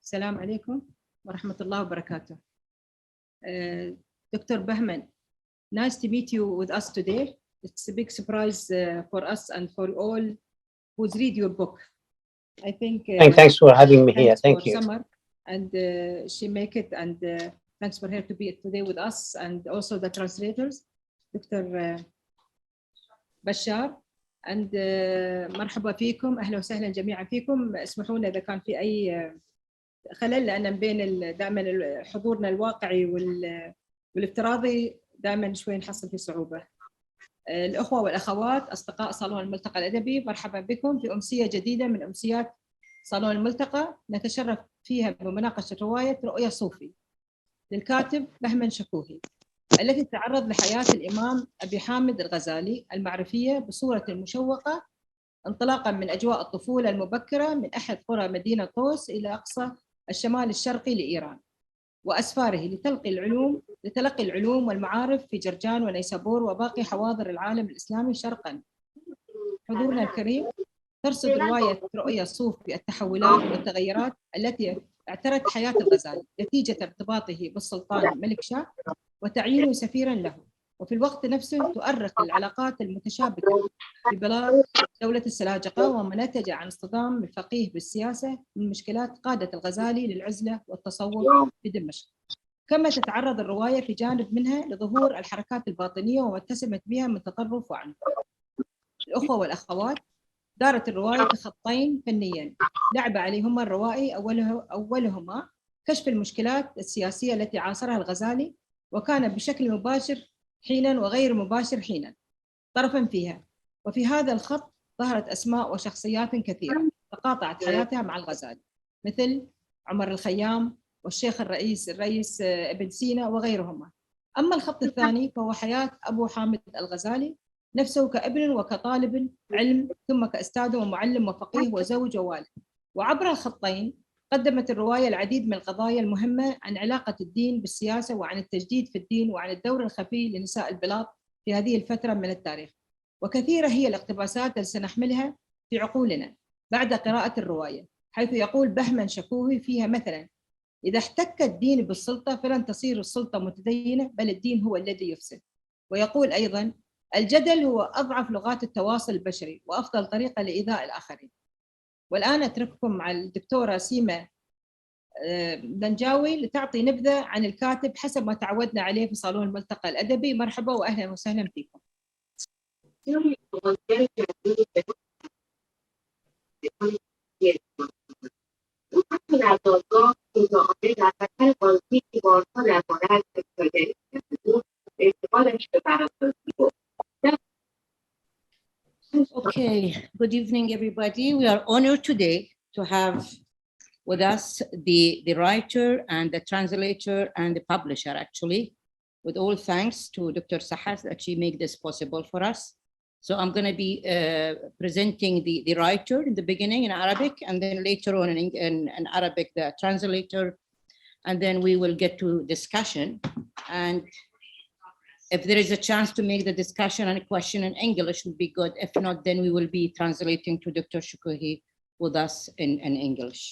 السلام عليكم ورحمة الله وبركاته. Dr. Bهمن, nice to meet you with us today. It's a big surprise for us and for all who's read your book. I think. Thanks for having me here. Thank you. Summer, and she make it, and thanks for her to be today with us, and also the translators, Dr. بشار. and مرحبا فيكم، أهلا وسهلا جميعا فيكم. اسمحوا لنا إذا كان في أي خلل، لأن بين دائما حضورنا الواقعي والافتراضي دائما شوي نحصل في صعوبة. الأخوة والأخوات أصدقاء صالون الملتقى الأدبي، مرحبا بكم في أمسية جديدة من أمسيات صالون الملتقى، نتشرف فيها بمناقشة رواية رؤيا صوفي للكاتب بهمن شكوهي، التي تتعرض لحياة الإمام أبي حامد الغزالي المعرفية بصورة مشوقة، انطلاقا من أجواء الطفولة المبكرة من أحد قرى مدينة طوس إلى أقصى الشمال الشرقي لإيران، وأسفاره لتلقي العلوم والمعارف في جرجان ونيسابور وباقي حواضر العالم الإسلامي شرقاً. حضورنا الكريم، ترصد رواية رؤيا صوفي التحولات والتغيرات التي اعترت حياة الغزالي نتيجة ارتباطه بالسلطان ملك شاه وتعيينه سفيراً له، وفي الوقت نفسه تؤرخ العلاقات المتشابكة في بلاد دولة السلاجقة وما نتج عن اصطدام الفقيه بالسياسة من مشكلات قادت الغزالي للعزلة والتصوف في دمشق. كما تتعرض الرواية في جانب منها لظهور الحركات الباطنية وما اتسمت بها من تطرف وعنف. الأخوة والأخوات، دارت الرواية في خطين فنيين لعب عليهما الروائي، أولهما كشف المشكلات السياسية التي عاصرها الغزالي، وكان بشكل مباشر حيناً وغير مباشر حيناً طرفاً فيها، وفي هذا الخط ظهرت أسماء وشخصيات كثيرة تقاطعت حياتها مع الغزالي، مثل عمر الخيام والشيخ الرئيس ابن سينا وغيرهما. أما الخط الثاني فهو حياة أبو حامد الغزالي نفسه كابن وكطالب علم، ثم كأستاذ ومعلم وفقيه وزوج ووالد. وعبر الخطين قدمت الرواية العديد من القضايا المهمة عن علاقة الدين بالسياسة، وعن التجديد في الدين، وعن الدور الخفي لنساء البلاط في هذه الفترة من التاريخ. وكثيرة هي الاقتباسات التي سنحملها في عقولنا بعد قراءة الرواية، حيث يقول بهمن شكوهي فيها مثلا: إذا احتك الدين بالسلطة فلن تصير السلطة متدينة، بل الدين هو الذي يفسد. ويقول أيضا: الجدل هو أضعف لغات التواصل البشري وأفضل طريقة لإيذاء الآخرين. والآن أترككم مع الدكتورة سيما دنجاوي لتعطي نبذة عن الكاتب حسب ما تعودنا عليه في صالون الملتقى الأدبي. مرحبا وأهلا وسهلا فيكم. Okay, good evening, everybody. We are honored today to have with us the writer and the translator and the publisher, actually, with all thanks to Dr. Sahas that she made this possible for us. So I'm going to be presenting the writer in the beginning in Arabic, and then later on in Arabic, the translator, and then we will get to discussion. And if there is a chance to make the discussion and a question in English would be good. If not, then we will be translating to Dr. Shukouhi with us in English.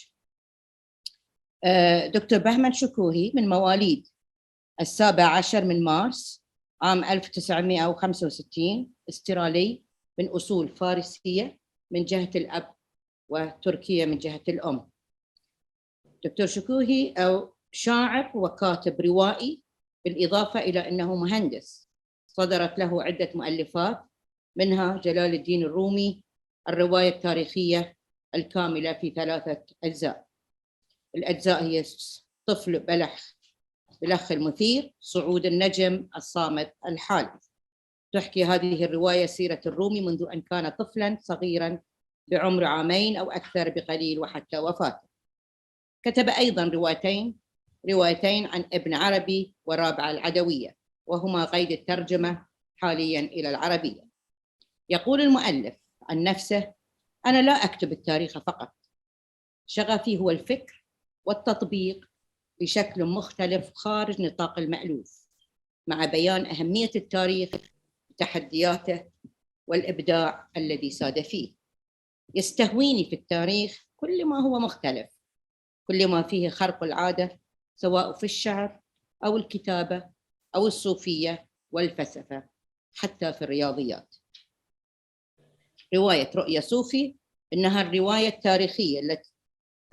دكتور بهمن شكوهي من مواليد 17 من مارس عام 1965، استرالي من أصول فارسية من جهة الأب وتركية من جهة الأم. دكتور شكوهي أو شاعر وكاتب روائي، بالإضافة إلى أنه مهندس. صدرت له عدة مؤلفات، منها جلال الدين الرومي، الرواية التاريخية الكاملة في 3 أجزاء. الأجزاء هي طفل بلخ المثير، صعود النجم، الصامت الحال. تحكي هذه الرواية سيرة الرومي منذ أن كان طفلاً صغيراً بعمر 2 عام أو أكثر بقليل وحتى وفاته. كتب أيضاً روايتين عن ابن عربي ورابعة العدوية، وهما قيد الترجمة حالياً إلى العربية. يقول المؤلف عن نفسه: أنا لا أكتب التاريخ فقط، شغفي هو الفكر والتطبيق بشكل مختلف خارج نطاق المألوف، مع بيان أهمية التاريخ وتحدياته والإبداع الذي ساد فيه. يستهويني في التاريخ كل ما هو مختلف، كل ما فيه خرق العادة سواء في الشعر أو الكتابة أو الصوفية والفلسفة حتى في الرياضيات. رواية رؤيا صوفي إنها الرواية التاريخية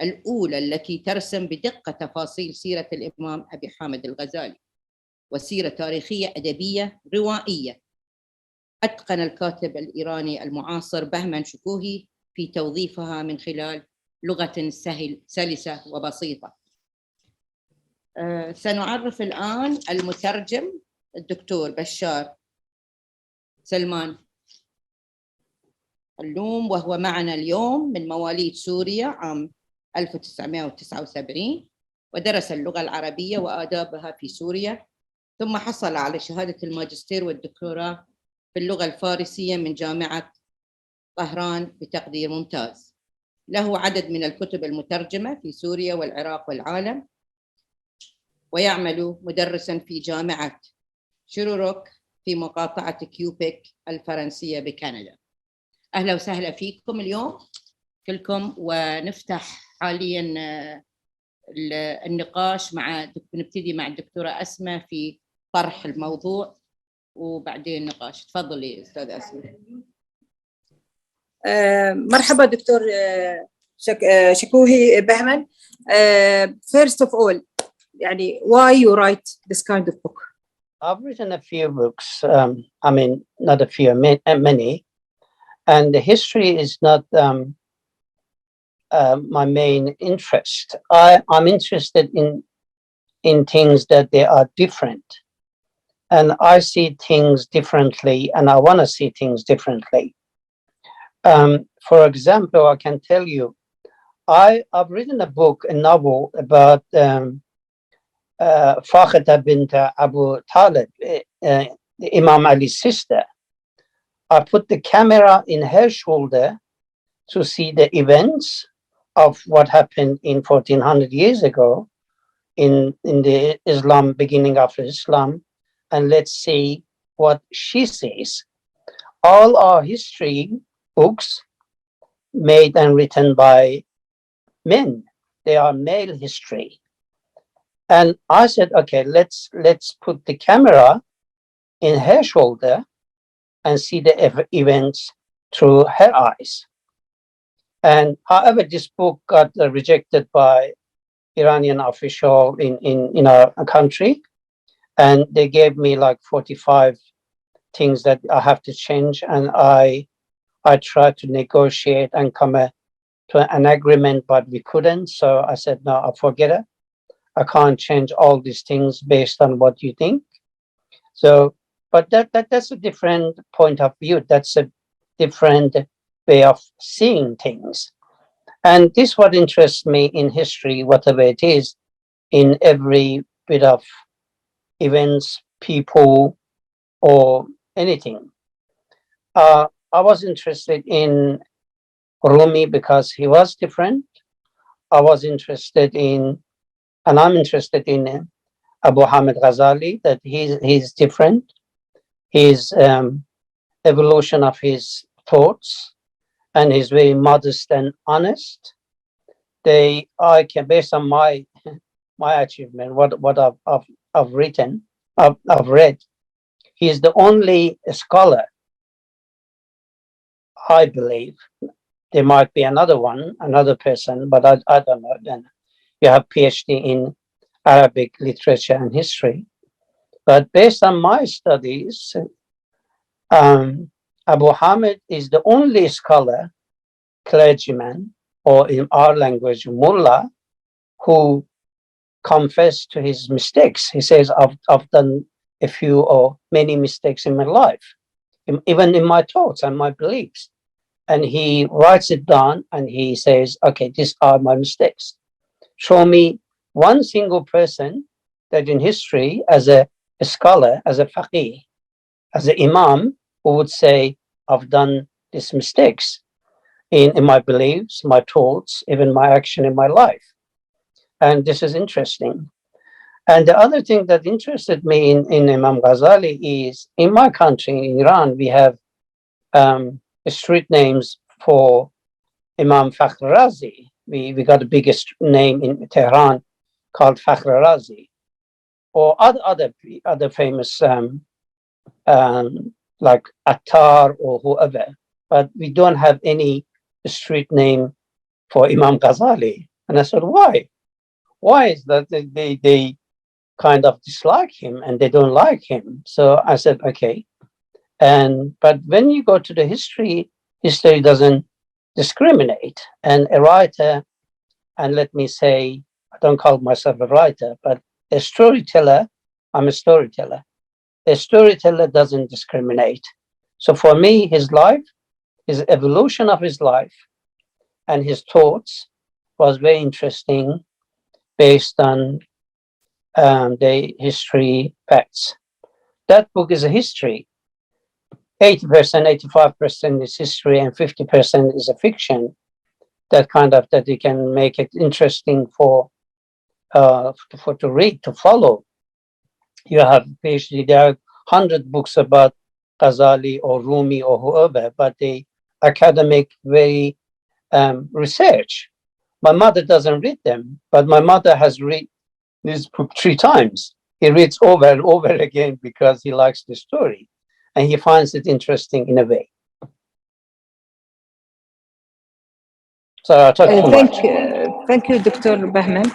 الأولى التي ترسم بدقة تفاصيل سيرة الإمام أبي حامد الغزالي، وسيرة تاريخية أدبية روائية أتقن الكاتب الإيراني المعاصر بهمن شكوهي في توظيفها من خلال لغة سلسة وبسيطة. سنعرف الآن المترجم الدكتور بشار سلمان اللوم، وهو معنا اليوم، من مواليد سوريا عام 1979، ودرس اللغة العربية وآدابها في سوريا، ثم حصل على شهادة الماجستير والدكتوراه في اللغة الفارسية من جامعة طهران بتقدير ممتاز. له عدد من الكتب المترجمة في سوريا والعراق والعالم، ويعمل مدرساً في جامعة شروروك في مقاطعة كيوبيك الفرنسية بكندا. أهلا وسهلا فيكم اليوم كلكم، ونفتح حالياً النقاش نبتدي مع الدكتورة أسماء في طرح الموضوع وبعدين نقاش. تفضلي أستاذ أسماء. مرحبا دكتور شكوهي بهمن. First of all, يعني why you write this kind of book? I've written a few books. I mean, not a few, many. And the history is not my main interest. I'm interested in things that they are different. And I see things differently, and I want to see things differently. For example, I can tell you, I've written a book, a novel about Fakhita bint Abu Talib, Imam Ali's sister. I put the camera in her shoulder to see the events of what happened in 1400 years ago in the Islam, beginning of Islam, and let's see what she says. All our history books made and written by men. They are male history. And I said, okay, let's put the camera in her shoulder and see the events through her eyes. And however, this book got rejected by Iranian official in our country, and they gave me like 45 things that I have to change, and I tried to negotiate and come to an agreement, but we couldn't. So I said, no, I forget it. I can't change all these things based on what you think. So, but that's a different point of view. That's a different way of seeing things. And this is what interests me in history, whatever it is, in every bit of events, people, or anything. I was interested in Rumi because he was different. I was interested in, and I'm interested in Abu Hamid Ghazali, that he's different. His evolution of his thoughts, and he's very modest and honest. I can, based on my achievement, what I've written, I've read, he's the only scholar, I believe. There might be another person, but I don't know. Then you have PhD in Arabic literature and history. But based on my studies, Abu Hamid is the only scholar, clergyman, or in our language, mullah, who confessed to his mistakes. He says, I've done a few or many mistakes in my life, even in my thoughts and my beliefs. And he writes it down and he says, okay, these are my mistakes. Show me one single person that in history, as a scholar, as a faqih, as an imam, who would say, I've done these mistakes in my beliefs, my thoughts, even my action in my life. And this is interesting. And the other thing that interested me in Imam Ghazali is, in my country, in Iran, we have street names for Imam Fakhr Razi, we got the biggest name in Tehran called Fakhr Razi, or other famous like Attar or whoever, but we don't have any street name for Imam Ghazali. And I said, why? Why is that they kind of dislike him and they don't like him? So I said, okay. But when you go to the history doesn't discriminate. And a writer, and let me say, I don't call myself a writer, but a storyteller, I'm a storyteller. A storyteller doesn't discriminate. So for me, his life, his evolution of his life and his thoughts was very interesting based on the history facts. That book is a history. 80%, 85% is history and 50% is a fiction. That you can make it interesting for to read, to follow. You have basically, there are 100 books about Ghazali or Rumi or whoever, but the academic very research. My mother doesn't read them, but my mother has read this book 3 times. He reads over and over again because he likes the story and he finds it interesting in a way. So I talked too much. Thank you, Dr. Bهمن.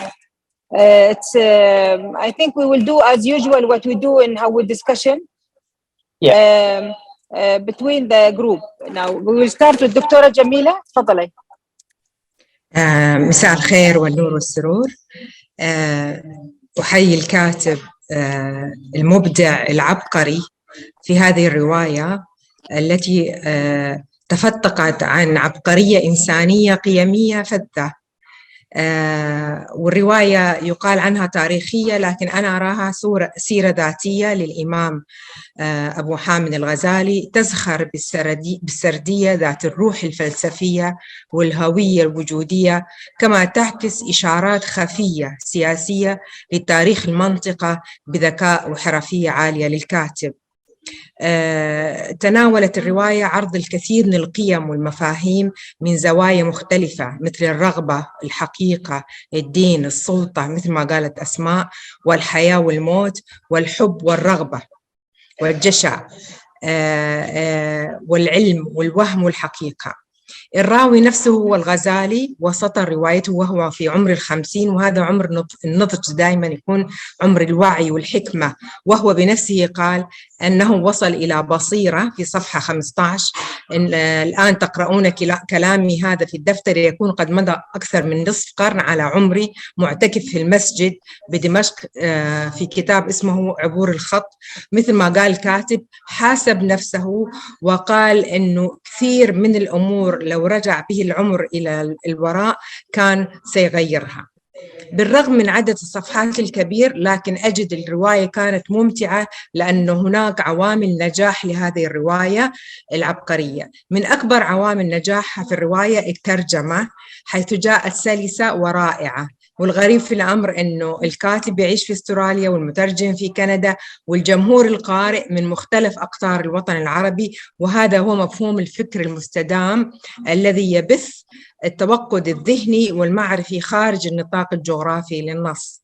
I think we will do as usual what we do in our discussion between the group. Now we will start with Dr. Jamila. تفضلي. مساء الخير والنور والسرور. أحيي الكاتب المبدع العبقري في هذه الرواية التي تفتقت عن عبقرية إنسانية قيمية فذة. والرواية يقال عنها تاريخية، لكن أنا أراها سيرة ذاتية للإمام أبو حامد الغزالي، تزخر بالسردية ذات الروح الفلسفية والهوية الوجودية، كما تعكس إشارات خفية سياسية لتاريخ المنطقة بذكاء وحرفية عالية للكاتب. تناولت الرواية عرض الكثير من القيم والمفاهيم من زوايا مختلفة، مثل الرغبة، الحقيقة، الدين، السلطة مثل ما قالت أسماء، والحياة والموت، والحب والرغبة والجشع، والعلم والوهم والحقيقة. الراوي نفسه هو الغزالي، وسطر روايته وهو في عمر 50، وهذا عمر النضج دائما يكون عمر الوعي والحكمة، وهو بنفسه قال أنه وصل إلى بصيرة في صفحة 15. الآن تقرؤون كلامي هذا في الدفتر، يكون قد مضى أكثر من نصف قرن على عمري معتكف في المسجد بدمشق في كتاب اسمه عبور الخط. مثل ما قال الكاتب، حاسب نفسه وقال أنه كثير من الأمور لو رجع به العمر إلى الوراء كان سيغيرها. بالرغم من عدد الصفحات الكبير، لكن أجد الرواية كانت ممتعة، لأن هناك عوامل نجاح لهذه الرواية العبقرية. من أكبر عوامل نجاحها في الرواية الترجمة، حيث جاءت سلسة ورائعة. والغريب في الأمر أنه الكاتب يعيش في أستراليا والمترجم في كندا، والجمهور القارئ من مختلف أقطار الوطن العربي، وهذا هو مفهوم الفكر المستدام الذي يبث التوقد الذهني والمعرفي خارج النطاق الجغرافي للنص.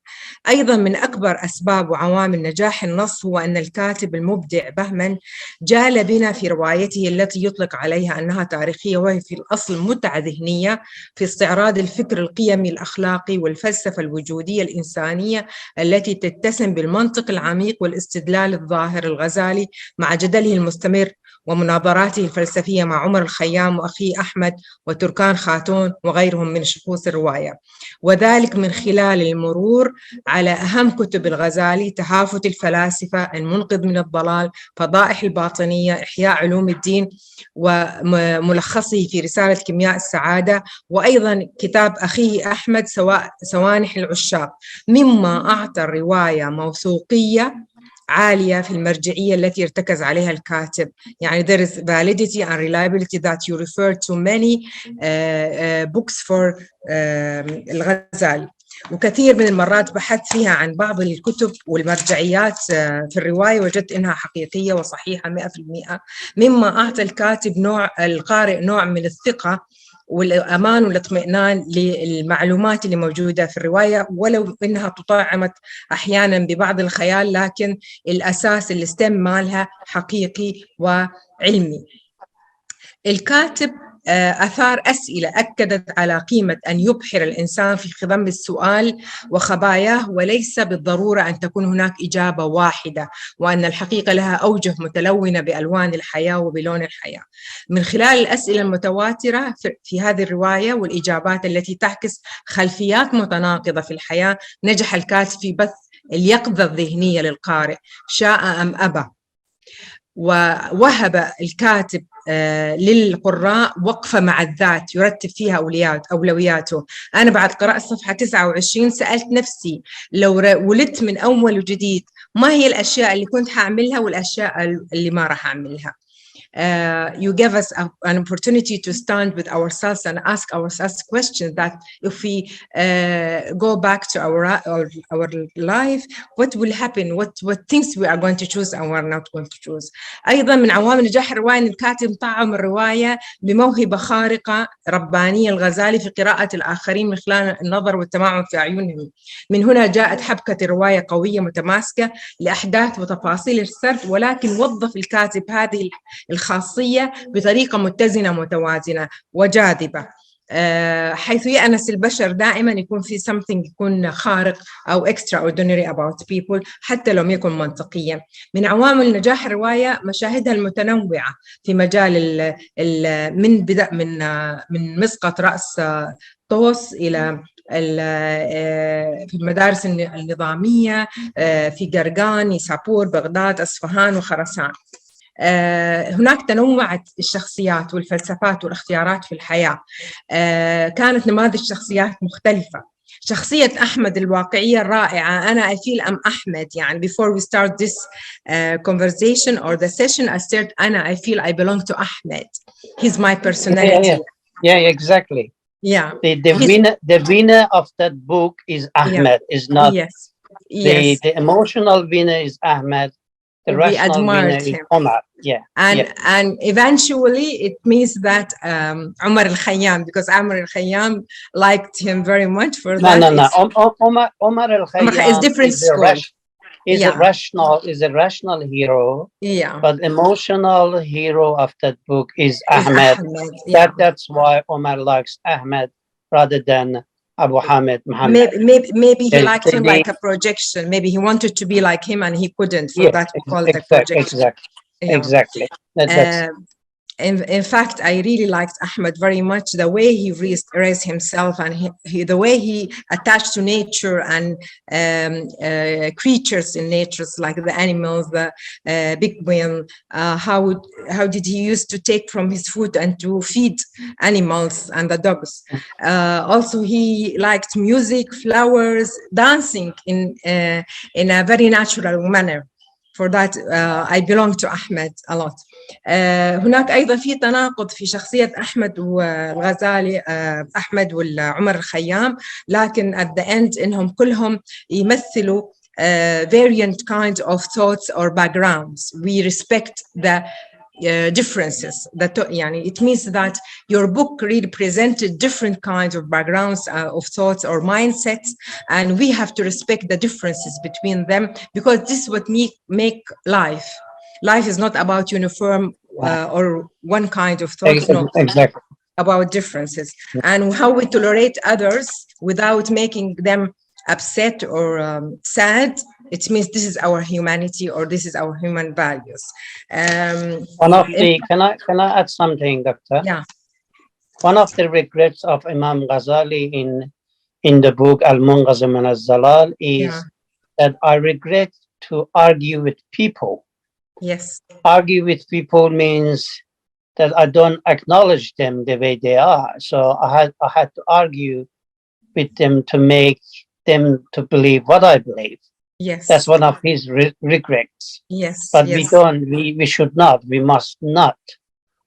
أيضا من أكبر أسباب وعوامل نجاح النص هو أن الكاتب المبدع بهمن جال بنا في روايته التي يطلق عليها أنها تاريخية، وهي في الأصل متعة ذهنية في استعراض الفكر القيمي الأخلاقي والفلسفة الوجودية الإنسانية التي تتسم بالمنطق العميق والاستدلال الظاهر. الغزالي مع جدله المستمر ومناظراته الفلسفية مع عمر الخيام وأخيه أحمد وتركان خاتون وغيرهم من شخوص الرواية، وذلك من خلال المرور على أهم كتب الغزالي: تهافت الفلاسفة، المنقذ من الضلال، فضائح الباطنية، إحياء علوم الدين، وملخصه في رسالة كيمياء السعادة، وأيضا كتاب أخيه أحمد سوانح العشاق، مما أعطى الرواية موثوقية عالية في المرجعية التي ارتكز عليها الكاتب. يعني there is validity and reliability that you refer to many books for الغزالي. وكثير من المرات بحثت فيها عن بعض الكتب والمرجعيات في الرواية، وجدت إنها حقيقية وصحيحة 100%، مما أعطى القارئ نوع من الثقة والأمان والاطمئنان للمعلومات اللي موجودة في الرواية، ولو إنها تطعمت أحيانا ببعض الخيال، لكن الأساس الستيم مالها حقيقي وعلمي. الكاتب أثار أسئلة أكدت على قيمة أن يبحر الإنسان في خضم السؤال وخباياه، وليس بالضرورة أن تكون هناك إجابة واحدة، وأن الحقيقة لها أوجه متلونة بألوان الحياة وبلون الحياة. من خلال الأسئلة المتواترة في هذه الرواية والإجابات التي تعكس خلفيات متناقضة في الحياة، نجح الكاتب في بث اليقظة الذهنية للقارئ شاء أم أبى. ووهب الكاتب للقراء وقفة مع الذات يرتب فيها أولوياته. أنا بعد قراءة صفحة 29 سألت نفسي لو ولدت من أول وجديد ما هي الأشياء اللي كنت هعملها والأشياء اللي ما راح أعملها. You give us an opportunity to stand with ourselves and ask ourselves questions that if we go back to our life, what will happen? What things we are going to choose and we are not going to choose. أيضا من عوامل نجاح الرواية أن الكاتب طعم الرواية بموهبة خارقة ربانية الغزالي في قراءة الآخرين من خلال النظر والتمعن في أعينهم. من هنا جاءت حبكة الرواية قوية متماسكة لأحداث وتفاصيل السرد، ولكن وظف الكاتب هذه الخاصية بطريقة متزنة متوازنة وجاذبة، حيث يأنس البشر دائما يكون في something يكون خارق أو extraordinary about people حتى لو يكون منطقيا. من عوامل نجاح الرواية مشاهدها المتنوعة في مجال من مسقط رأس طوس إلى في المدارس النظامية في قرقان، نيسابور، بغداد، أصفهان وخراسان. هناك تنوعت الشخصيات والفلسفات والاختيارات في الحياة. كانت نماذج شخصيات مختلفة. شخصية أحمد الواقعية الرائعة. أنا I feel I'm أحمد. يعني before we start this conversation or the session I said I feel I belong to Ahmed. He's my personality. Yeah, exactly. Yeah. The winner of that book is Ahmed. Is not. Yes. The emotional winner is Ahmed. The rational winner is Omar. Yeah. And eventually it means that Omar al-Khayyam, because Omar al-Khayyam liked him very much for that. No. Omar al-Khayyam is different school. Is a rational hero. Yeah. But emotional hero of that book is Ahmed. That's why Omar likes Ahmed rather than Abu Hamid Muhammad. Maybe he liked him like a projection. Maybe he wanted to be like him and he couldn't. For that we call it a projection. Exactly. In fact, I really liked Ahmed very much, the way he raised himself and the way he attached to nature and creatures in nature, like the animals, the big whale. How did he used to take from his food and to feed animals and the dogs. Also, he liked music, flowers, dancing in a very natural manner. For that, I belong to Ahmed a lot. هناك أيضا في تناقض في شخصية أحمد والغزالي، أحمد والعمر الخيام، لكن at the end إنهم كلهم يمثلوا variant kinds of thoughts or backgrounds. We respect the differences. يعني it means that your book really presented different kinds of backgrounds of thoughts or mindsets, and we have to respect the differences between them, because this is what make life. Life is not about uniform or one kind of thought. No, exactly. About differences and how we tolerate others without making them upset or sad. It means this is our humanity or this is our human values. Can I add something, Doctor? Yeah. One of the regrets of Imam Ghazali in the book Al-Munqazim min al-Zalal is that I regret to argue with people. Yes. Argue with people means that I don't acknowledge them the way they are. So I had to argue with them to make them to believe what I believe. Yes. That's one of his regrets. Yes. But we should not, we must not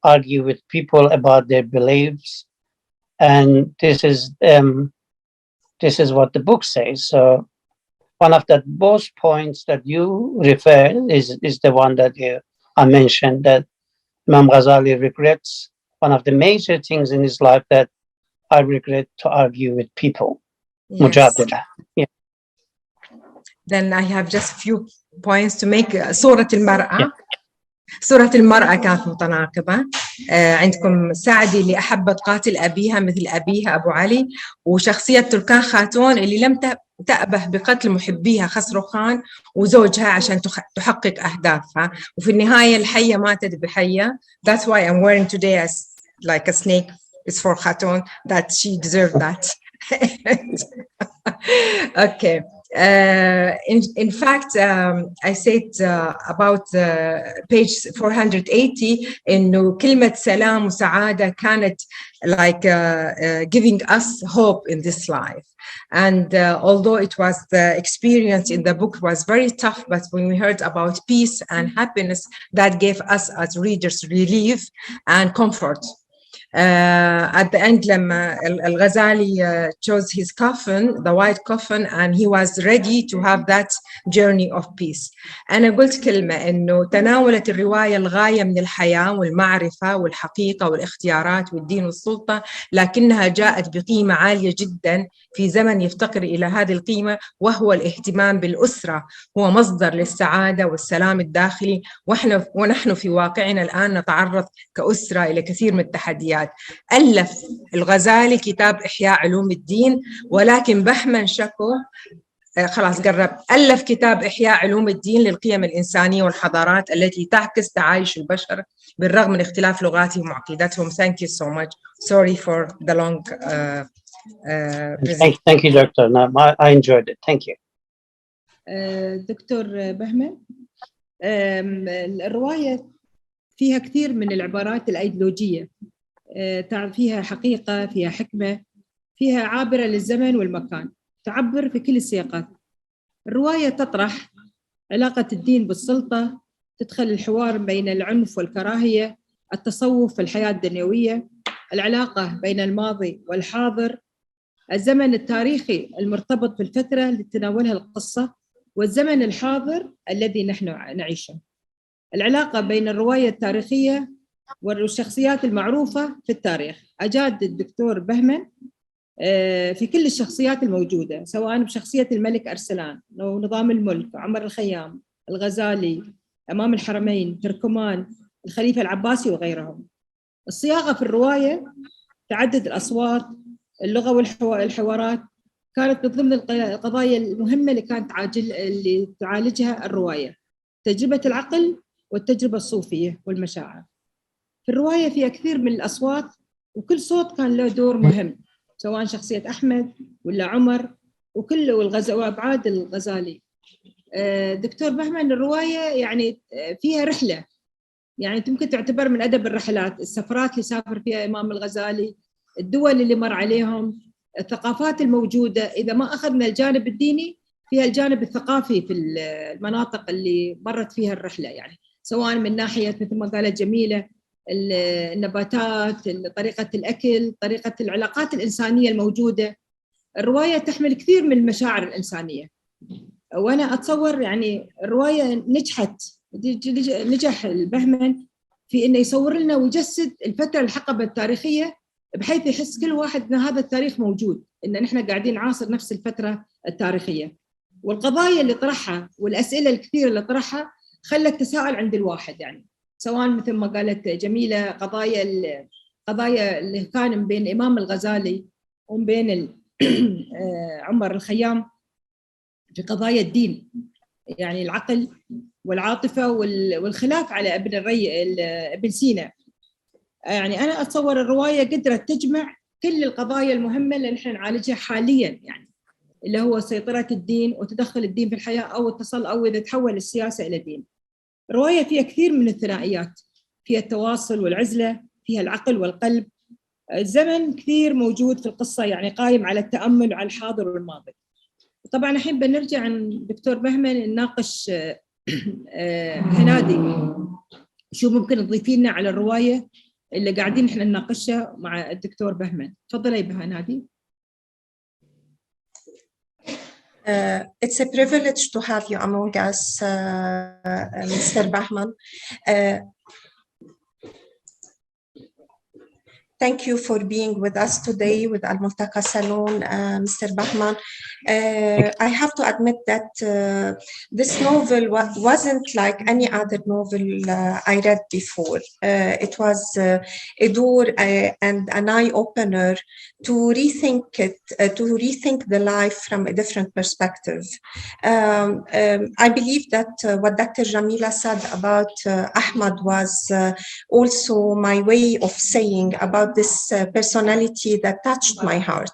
argue with people about their beliefs. And this is what the book says. So one of the both points that you refer is the one that I mentioned, that Imam Ghazali regrets. One of the major things in his life that I regret to argue with people. Yes. مجادلة. Yeah. Then I have just a few points to make. صورة المرأة. صورة المرأة كانت متناقضة. عندكم سعدي اللي أحبت قاتل أبيها مثل أبيها أبو علي، وشخصية تركان خاتون اللي لم تأبه بقتل محبيها خسرو خان وزوجها عشان تحقق أهدافها، وفي النهاية الحية ماتت بحية. That's why I'm wearing today as like a snake. It's for Khatun that she deserved that. Okay. In fact, I said about page 480 إنه كلمة سلام وسعادة كانت like giving us hope in this life. And although it was the experience in the book was very tough, but when we heard about peace and happiness, that gave us as readers relief and comfort. At the end لما الغزالي chose his coffin, the white coffin, and he was ready to have that journey of peace. أنا قلت كلمة إنه تناولت الرواية الغاية من الحياة والمعرفة والحقيقة والاختيارات والدين والسلطة، لكنها جاءت بقيمة عالية جدا في زمن يفتقر إلى هذه القيمة، وهو الاهتمام بالأسرة هو مصدر للسعادة والسلام الداخلي. ونحن في واقعنا الآن نتعرض كأسرة إلى كثير من التحديات. ألف الغزالي كتاب إحياء علوم الدين، ولكن بهمن خلاص قرب ألف كتاب إحياء علوم الدين للقيم الإنسانية والحضارات التي تعكس تعايش البشر بالرغم من اختلاف لغاتهم وعقيدتهم. Thank you so much. Sorry for the long Thank you, Doctor. No, I enjoyed it. Thank you. دكتور بهمن، الرواية فيها كثير من العبارات الأيديولوجية، فيها حقيقة، فيها حكمة، فيها عابرة للزمن والمكان، تعبر في كل السياقات. الرواية تطرح علاقة الدين بالسلطة، تدخل الحوار بين العنف والكراهية، التصوف في الحياة الدنيوية، العلاقة بين الماضي والحاضر، الزمن التاريخي المرتبط بالفترة اللي تناولها القصة، والزمن الحاضر الذي نحن نعيشه. العلاقة بين الرواية التاريخية والشخصيات المعروفة في التاريخ. أجاد الدكتور بهمن في كل الشخصيات الموجودة، سواء بشخصية الملك أرسلان أو نظام الملك، عمر الخيام، الغزالي، إمام الحرمين، تركمان، الخليفة العباسي وغيرهم. الصياغة في الرواية، تعدد الأصوات، اللغة والحوارات كانت من ضمن القضايا المهمة اللي تعالجها الرواية. تجربة العقل والتجربة الصوفية والمشاعر. في الرواية فيها كثير من الأصوات، وكل صوت كان له دور مهم، سواء شخصية أحمد ولا عمر وأبعاد الغزالي. دكتور بهمن، الرواية يعني فيها رحلة، يعني ممكن تعتبر من أدب الرحلات، السفرات اللي سافر فيها إمام الغزالي، الدول اللي مر عليهم، الثقافات الموجودة. إذا ما أخذنا الجانب الديني، فيها الجانب الثقافي في المناطق اللي مرت فيها الرحلة، يعني سواء من ناحية مثل ما قالت جميلة النباتات، طريقة الأكل، طريقة العلاقات الإنسانية الموجودة. الرواية تحمل كثير من المشاعر الإنسانية، وأنا أتصور يعني الرواية نجح البهمن في إنه يصور لنا ويجسد الفترة الحقبة التاريخية، بحيث يحس كل واحد أن هذا التاريخ موجود، إن نحن قاعدين نعاصر نفس الفترة التاريخية. والقضايا اللي طرحها والأسئلة الكثيرة اللي طرحها خلت تساؤل عند الواحد، يعني سواء مثل ما قالت جميلة قضايا اللي كان بين إمام الغزالي وبين عمر الخيام في قضايا الدين، يعني العقل والعاطفة والخلاف على ابن سينا. يعني أنا أتصور الرواية قدرت تجمع كل القضايا المهمة اللي نحن نعالجها حالياً، يعني اللي هو سيطرة الدين وتدخل الدين في الحياة، أو إذا تحول السياسة إلى دين. الرواية فيها كثير من الثنائيات، فيها التواصل والعزلة، فيها العقل والقلب. الزمن كثير موجود في القصة، يعني قائم على التأمل وعلى الحاضر والماضي. طبعا الحين بنرجع عن دكتور بهمن نناقش هنادي، شو ممكن تضيفي لنا على الرواية اللي قاعدين احنا نناقشها مع الدكتور بهمن. تفضلي هنادي. It's a privilege to have you among us, Mr. Behman. Thank you for being with us today with Al Multaqa Salon, Mr. Bهمن. I have to admit that this novel wasn't like any other novel I read before. It was a door and an eye-opener to rethink the life from a different perspective. I believe that what Dr. Jamila said about Ahmad was also my way of saying about this personality that touched my heart.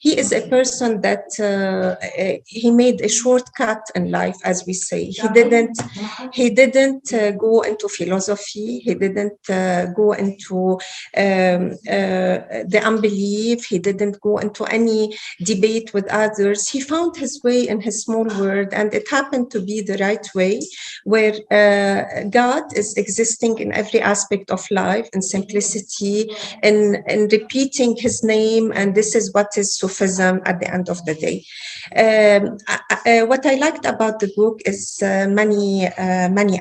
He is a person that he made a shortcut in life, as we say. He didn't go into philosophy. He didn't go into the unbelief. He didn't go into any debate with others. He found his way in his small world, and it happened to be the right way, where God is existing in every aspect of life, in simplicity, in repeating his name, and this is what is Sufism at the end of the day. What I liked about the book is many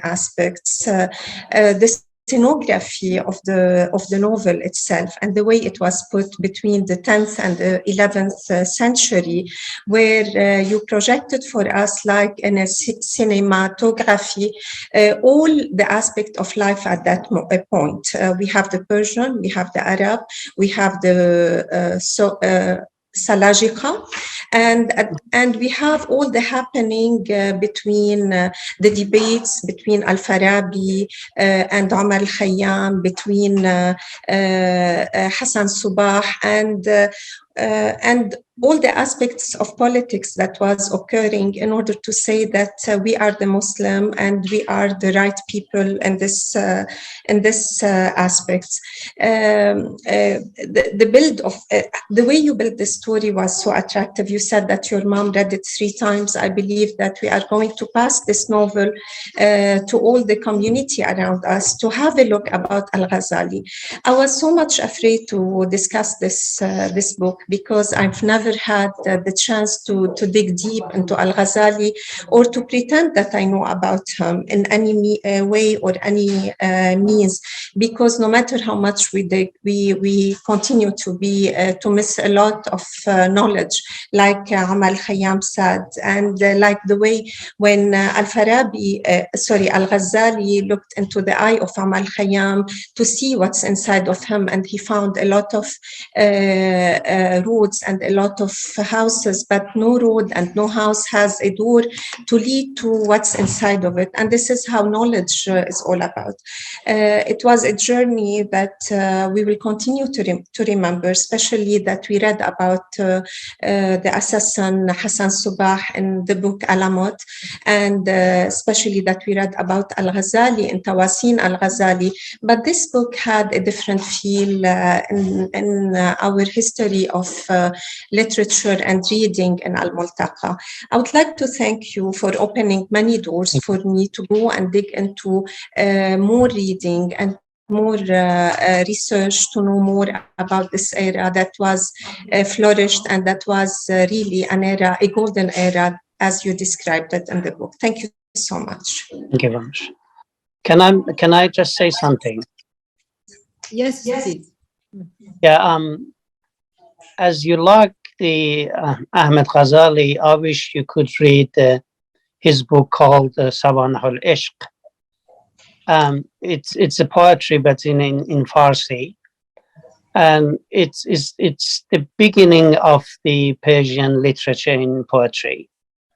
aspects. The scenography of the novel itself and the way it was put between the 10th and the 11th century, where you projected for us like in a cinematography all the aspect of life at that point. We have the Persian, we have the Arab, we have the Salajika, and we have all the happening between the debates between Al-Farabi and Omar al-Khayyam, between Hassan Subah, and all the aspects of politics that was occurring in order to say that we are the Muslim and we are the right people in this aspects. The build of the way you built the story was so attractive. You said that your mom read it 3 times. I believe that we are going to pass this novel to all the community around us to have a look about Al-Ghazali. I was so much afraid to discuss this book because I've never had the chance to dig deep into Al-Ghazali or to pretend that I know about him in any way or any means, because no matter how much we dig, we continue to miss a lot of knowledge, like Omar al-Khayyam said, and like the way when Al-Ghazali looked into the eye of Omar al-Khayyam to see what's inside of him, and he found a lot of roads and a lot of houses, but no road and no house has a door to lead to what's inside of it. And this is how knowledge is all about. It was a journey that we will continue to remember, especially that we read about the assassin Hassan Subah in the book Alamut, and especially that we read about Al-Ghazali in Tawasin Al-Ghazali. But this book had a different feel in our history of literature and reading in Al Multaqa. I would like to thank you for opening many doors for me to go and dig into more reading and more research to know more about this era that was flourished and that was really an era, a golden era, as you described it in the book. Thank you so much. Thank you very much. Can I just say something? Yes, please. Yeah. As you like the Ahmed Ghazali, I wish you could read his book called Sabanah al-Ishq. It's a poetry, but in Farsi, and it's the beginning of the Persian literature in poetry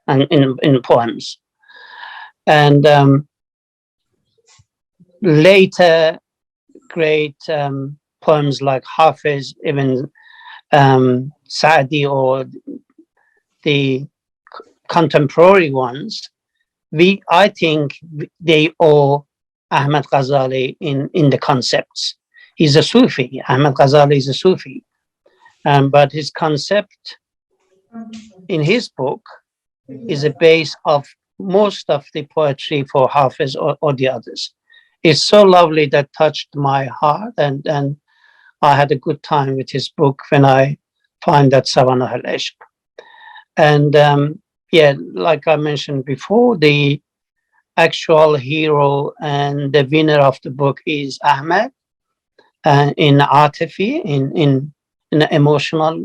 and in poems, and later great poems like Hafiz, even Saadi, or the contemporary ones, I think they owe Ahmed Ghazali in the concepts. He's a Sufi. Ahmed Ghazali is a Sufi, but his concept in his book is a base of most of the poetry for Hafiz or the others. It's so lovely that touched my heart, and I had a good time with his book when I find that Sabanah al-Ishq. And yeah, like I mentioned before, the actual hero and the winner of the book is Ahmed. in atifi, in an emotional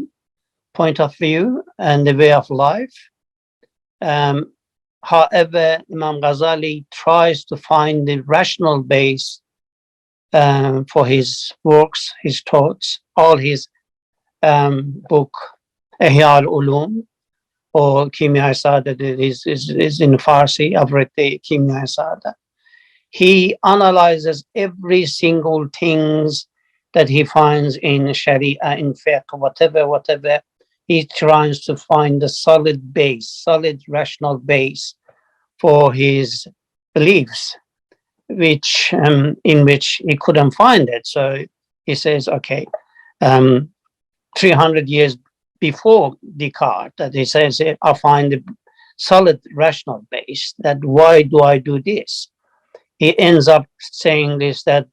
point of view and the way of life. However, Imam Ghazali tries to find the rational base for his works, his thoughts, all his book, Ihya al-Ulum, or Kimya Sada is in Farsi. I've read the Kimya Sada. He analyzes every single things that he finds in Sharia, in fiqh, whatever. He tries to find a solid base, solid rational base for his beliefs, which in which he couldn't find it. So he says, okay, 300 years before Descartes, that he says, I find a solid rational base, that why do I do this? He ends up saying this, that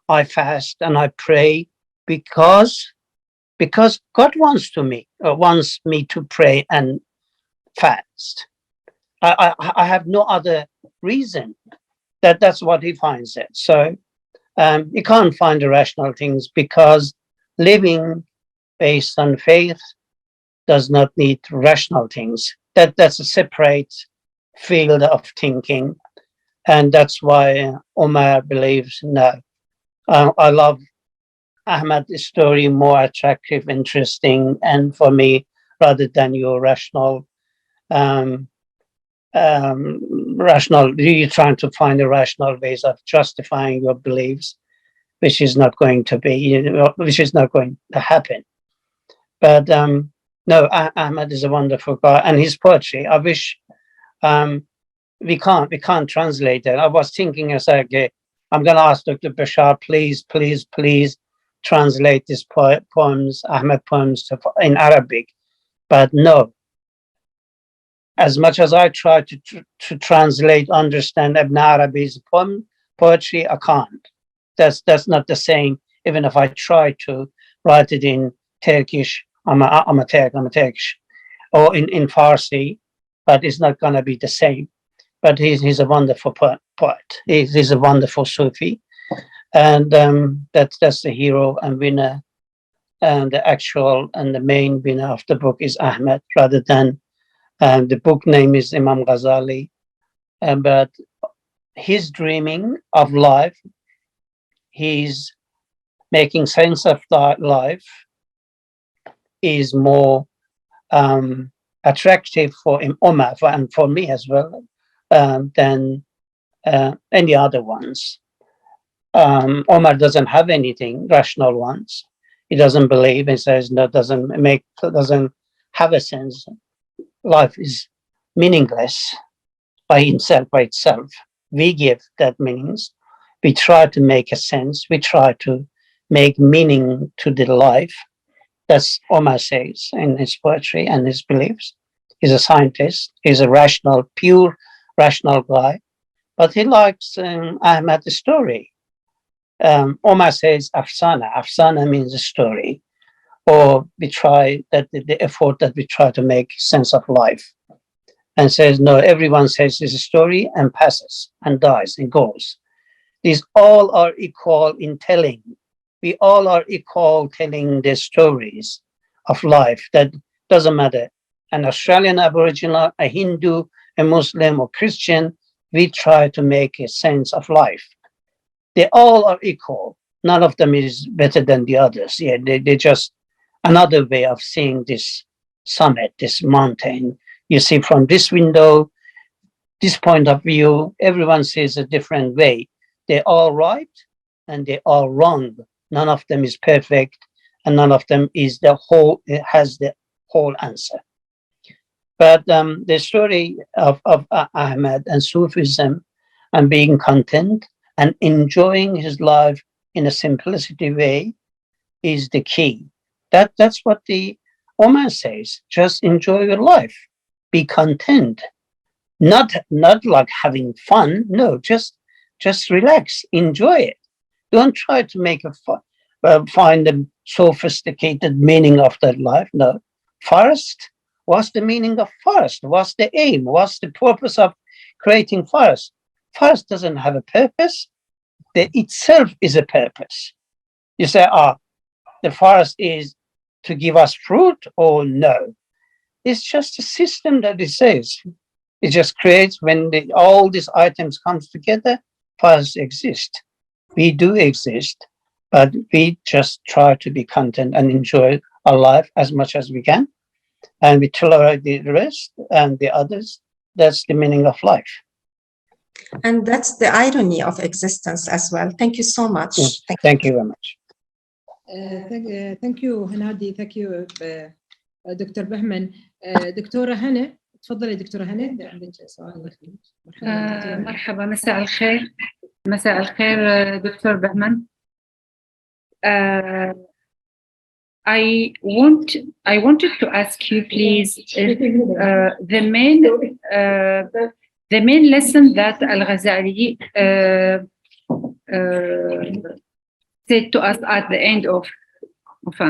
I fast and I pray because God wants me to pray and fast. I have no other reason. That's what he finds it. So you can't find the rational things, because living based on faith does not need rational things. That's a separate field of thinking, and that's why Omar believes no. I love Ahmad's story, more attractive, interesting, and for me, rather than your rational. You're trying to find a rational ways of justifying your beliefs, which is not going to be, which is not going to happen. But no, Ahmad is a wonderful guy, and his poetry, I wish we can't translate it. I was thinking, I said, okay, I'm going to ask Dr. Bashar, please translate these poems, Ahmad poems, in Arabic. But no, as much as I try to translate, understand Ibn Arabi's poetry, I can't. That's not the same. Even if I try to write it in Turkish, I'm a Turkish, or in Farsi, but it's not going to be the same. But he's a wonderful poet. He's a wonderful Sufi, and that's the hero and winner, and the actual and the main winner of the book is Ahmed, rather than the book name is Imam Ghazali. But his dreaming of life, he's making sense of that life, is more attractive for Omar and for me as well than any other ones. Omar doesn't have anything rational ones. He doesn't believe. He says no, doesn't have a sense. Life is meaningless by itself. We give that meanings. We try to make a sense. We try to make meaning to the life. That's Omar says in his poetry and his beliefs. He's a scientist. He's a rational, pure rational guy. But he likes Ahmad's story. Omar says afsana. Afsana means a story. Or we try that the effort that we try to make sense of life, and says no, everyone says it's a story and passes and dies and goes. These all are equal in telling. We all are equal telling the stories of life. That doesn't matter. An Australian Aboriginal, a Hindu, a Muslim or Christian, we try to make a sense of life. They all are equal. None of them is better than the others. Yeah, they just another way of seeing this summit, this mountain. You see from this window, this point of view, everyone sees a different way. They're all right and they're all wrong. None of them is perfect, and none of them is has the whole answer. But the story of Ahmed and Sufism and being content and enjoying his life in a simplicity way is the key. That's what the Omar says. Just enjoy your life. Be content. Not like having fun. No, just relax. Enjoy it. Don't try to make find a sophisticated meaning of that life. No. First, what's the meaning of forest? What's the aim? What's the purpose of creating forest? Forest doesn't have a purpose. The itself is a purpose. You say, the forest is to give us fruit, or no. It's just a system that it says. It just creates when all these items comes together, forests exist. We do exist, but we just try to be content and enjoy our life as much as we can. And we tolerate the rest and the others. That's the meaning of life. And that's the irony of existence as well. Thank you so much. Yes. Thank you very much. Thank you هنادي. Thank you دكتور بهمن. دكتورة هنا، تفضلي دكتورة هنا، عندك سؤال. مرحبا، مساء الخير. مساء الخير دكتور بهمن. I wanted to ask you, please, if, the main lesson that Al-Ghazali said to us at the end of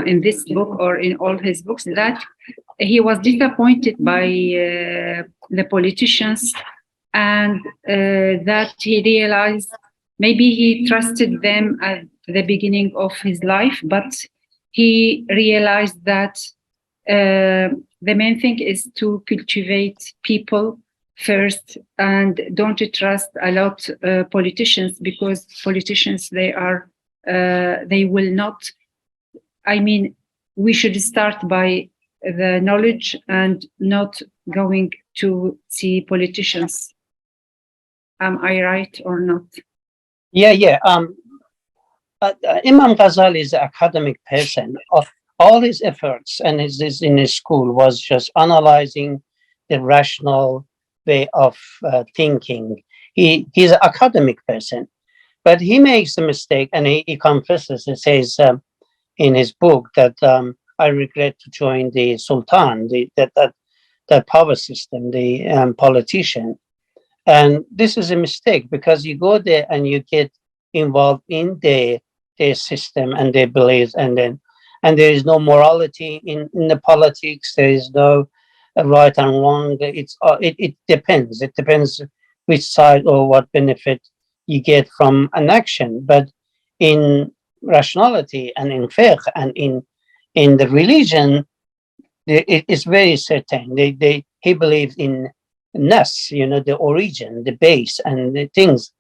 in this book or in all his books, that he was disappointed by the politicians, and that he realized maybe he trusted them at the beginning of his life, but he realized that the main thing is to cultivate people first, and don't trust a lot politicians, because politicians, they will not, I mean, we should start by the knowledge and not going to see politicians. Am I right or not? Yeah. Imam Ghazali is an academic person. All his efforts and his in his school was just analyzing the rational way of thinking. He's an academic person, but he makes a mistake, and he confesses. He says in his book that I regret to join the Sultan, that power system, the politician. And this is a mistake, because you go there and you get involved in their system and their beliefs, and there is no morality in the politics. There is no right and wrong. It depends. It depends which side or what benefit you get from an action. But in rationality and in fiqh and in the religion, it is very certain. He believes in nas, the origin, the base, and the things.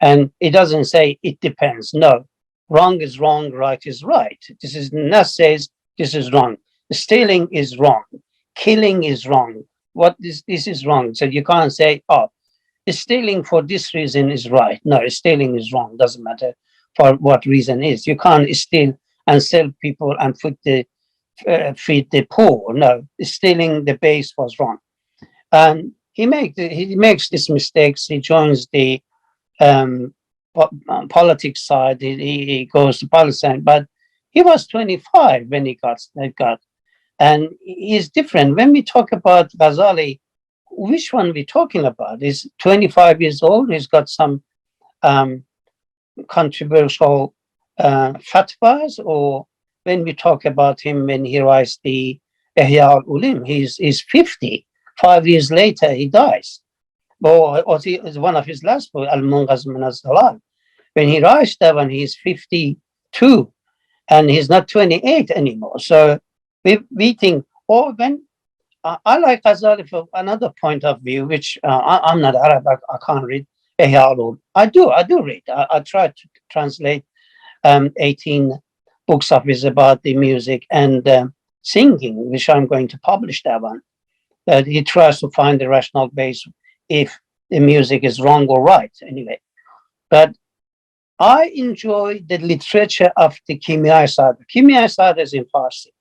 And it doesn't say it depends. No, wrong is wrong, right is right. This is nas says this is wrong. Stealing is wrong. Killing is wrong. This is wrong. So you can't say, stealing for this reason is right. No, stealing is wrong. Doesn't matter for what reason is. You can't steal and sell people and feed the poor. No, stealing the base was wrong. And he makes these mistakes. He joins the politics side. He goes to Palestine, but he was 25 when he got, and he's different. When we talk about Ghazali, which one we talking about? He's 25 years old. He's got some controversial fatwas, or when we talk about him when he writes the Ihya al-Ulim, he's 50. 5 years later, he dies. Or it's one of his last books, Al-Munghaz min al-Zalal. When he writes that one, he's 52, and he's not 28 anymore. So we think, when I like Ghazali from another point of view, which I'm not Arab, I can't read Ihya al-Ulum. I do read. I try to translate 18 books of his about the music and singing, which I'm going to publish that one. That he tries to find the rational base if the music is wrong or right, anyway. But I enjoy the literature of the Kimya Sada. Kimya Sada is in Farsi.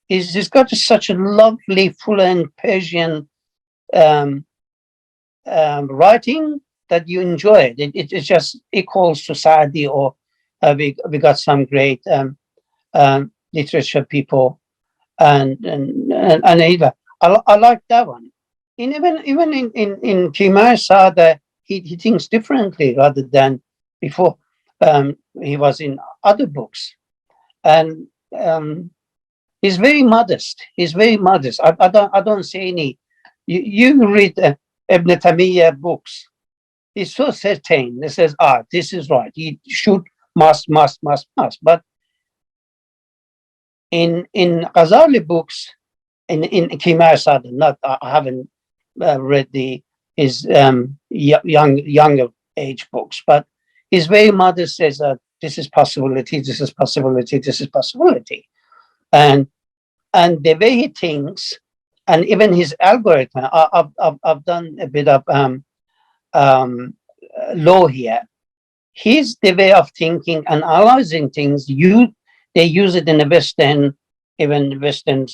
It's got such a lovely, fluent Persian writing that you enjoy it. It just equals to Saadi, or we got some great literature people, and either. I like that one. Even in Kimya Sada, he thinks differently rather than before. He was in other books, and he's very modest. I don't see any. You read Ibn Taymiyyah books. He's so certain. He says, this is right. He should, must. But in Ghazali books, in Kimar Sada, not I haven't read his younger age books, but his very mother says that this is possibility, this is possibility, this is possibility, and the way he thinks, and even his algorithm. I've done a bit of law here. His the way of thinking, analyzing things. They use it in the Western, even Western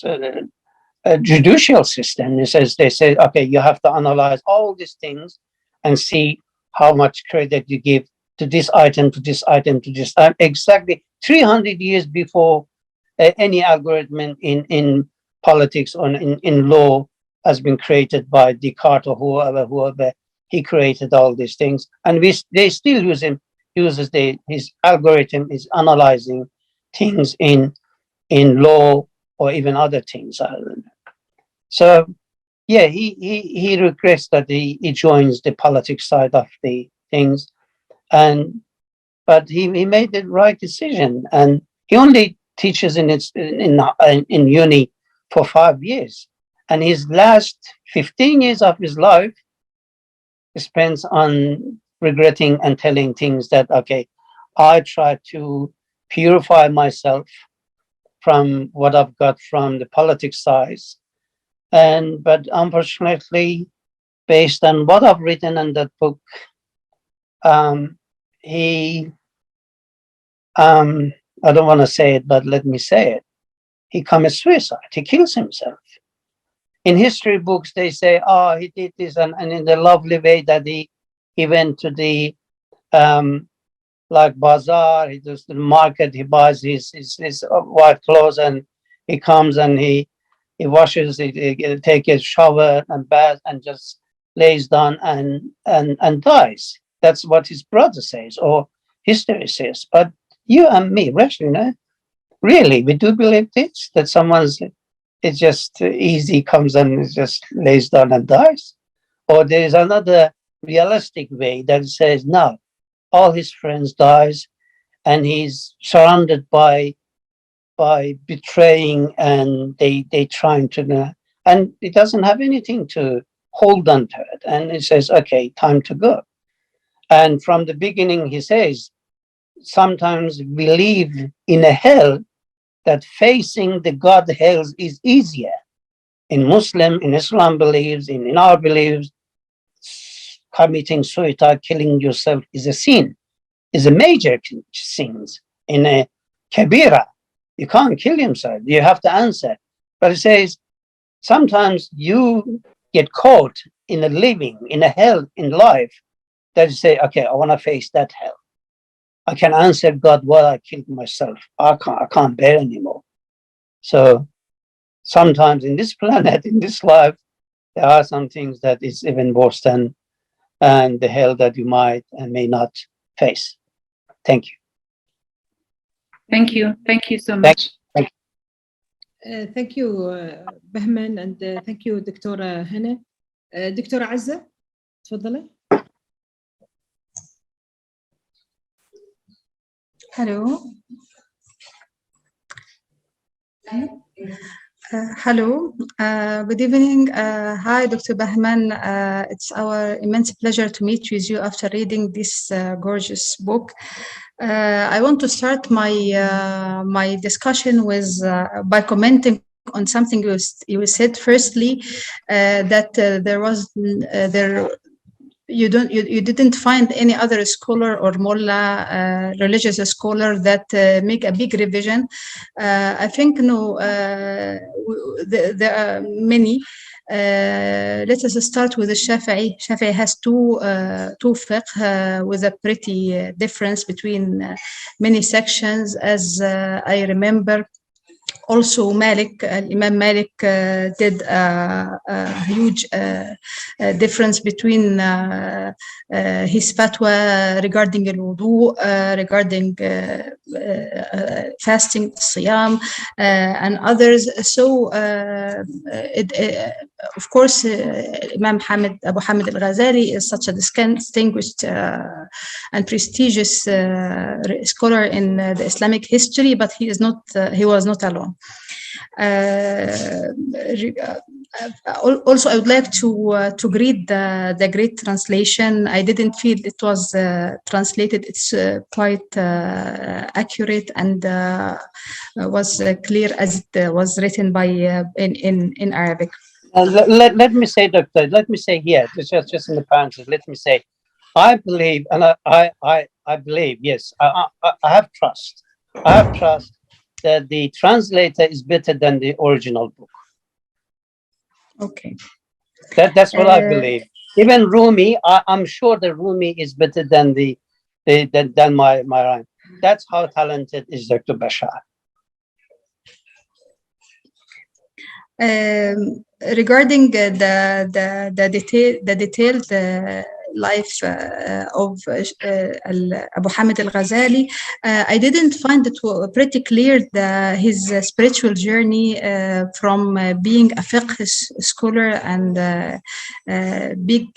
judicial system. They say, okay, you have to analyze all these things and see how much credit you give to this item, to this item, to this item. Exactly 300 years before any algorithm in politics or in law has been created by Descartes or whoever. He created all these things, and they still use him. Uses his algorithm is analyzing things in law or even other things. So yeah, he regrets that he joins the politics side of the things, but he made the right decision, and he only teaches in uni for 5 years, and his last 15 years of his life spends on regretting and telling things that, okay, I try to purify myself from what I've got from the politics side. But unfortunately, based on what I've written in that book, he, I don't want to say it, but let me say it. He commits suicide. He kills himself. In history books, they say, oh, he did this, and in the lovely way that he went to the like bazaar, he does the market, he buys his white clothes, and he comes and he washes, he take a shower and bath and just lays down and dies. That's what his brother says or history says. But you and me, really, we do believe this, that it's just easy, comes and just lays down and dies? Or there's another realistic way that says, no, all his friends dies and he's surrounded by betraying, and they trying to, and he doesn't have anything to hold on to it. And he says, okay, time to go. And from the beginning, he says, sometimes we live in a hell that facing the God hells is easier. In Islam believes, in our beliefs, committing suicide, killing yourself is a sin, is a major sin. In a kabira, you can't kill yourself, you have to answer. But it says, sometimes you get caught in a living, in a hell in life, that you say, okay, I want to face that hell. I can answer God why I killed myself. I can't bear anymore. So sometimes in this planet, in this life, there are some things that is even worse than the hell that you might and may not face. Thank you. Thank you. Thank you so much. Thank you. Thank you, Bهمن, and thank you, دكتورة هنا. دكتورة عزة, تفضلي. Hello. Hello. Good evening. Hi, Dr. Bهمن. It's our immense pleasure to meet with you after reading this gorgeous book. I want to start my discussion with by commenting on something you said. Firstly, that you didn't find any other scholar or mullah, religious scholar that make a big revision. I think no, there are many. Let us start with the Shafi'i. Shafi'i has two fiqh with a pretty difference between many sections, as I remember. Also, Imam Malik did a huge difference between his fatwa regarding al-wudu, regarding fasting, siyam, and others. So, of course, Imam Abu Hamid al-Ghazali is such a distinguished and prestigious scholar in the Islamic history, but he was not alone. Also, I would like to greet the great translation. I didn't feel it was translated. It's quite accurate and was clear as it was written by in Arabic. Let me say, Doctor, let me say here, just in the parentheses, let me say, I believe, and I believe, yes, I have trust. I have trust that the translator is better than the original book. Okay. That's what I believe. Even Rumi, I'm sure that Rumi is better than than my rhyme. That's how talented is Dr. Bashar. Regarding the detailed life of Abu Hamid al-Ghazali, I didn't find it pretty clear his spiritual journey from being a fiqh scholar and big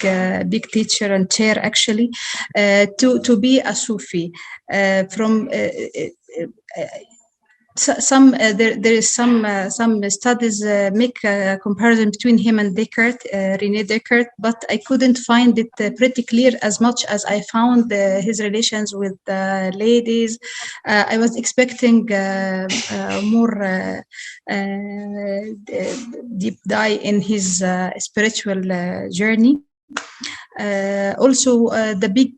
teacher and chair actually to be a Sufi. There is some studies make a comparison between him and Descartes, René Descartes, but I couldn't find it pretty clear as much as I found his relations with ladies. I was expecting more deep dive in his spiritual journey. Also, the big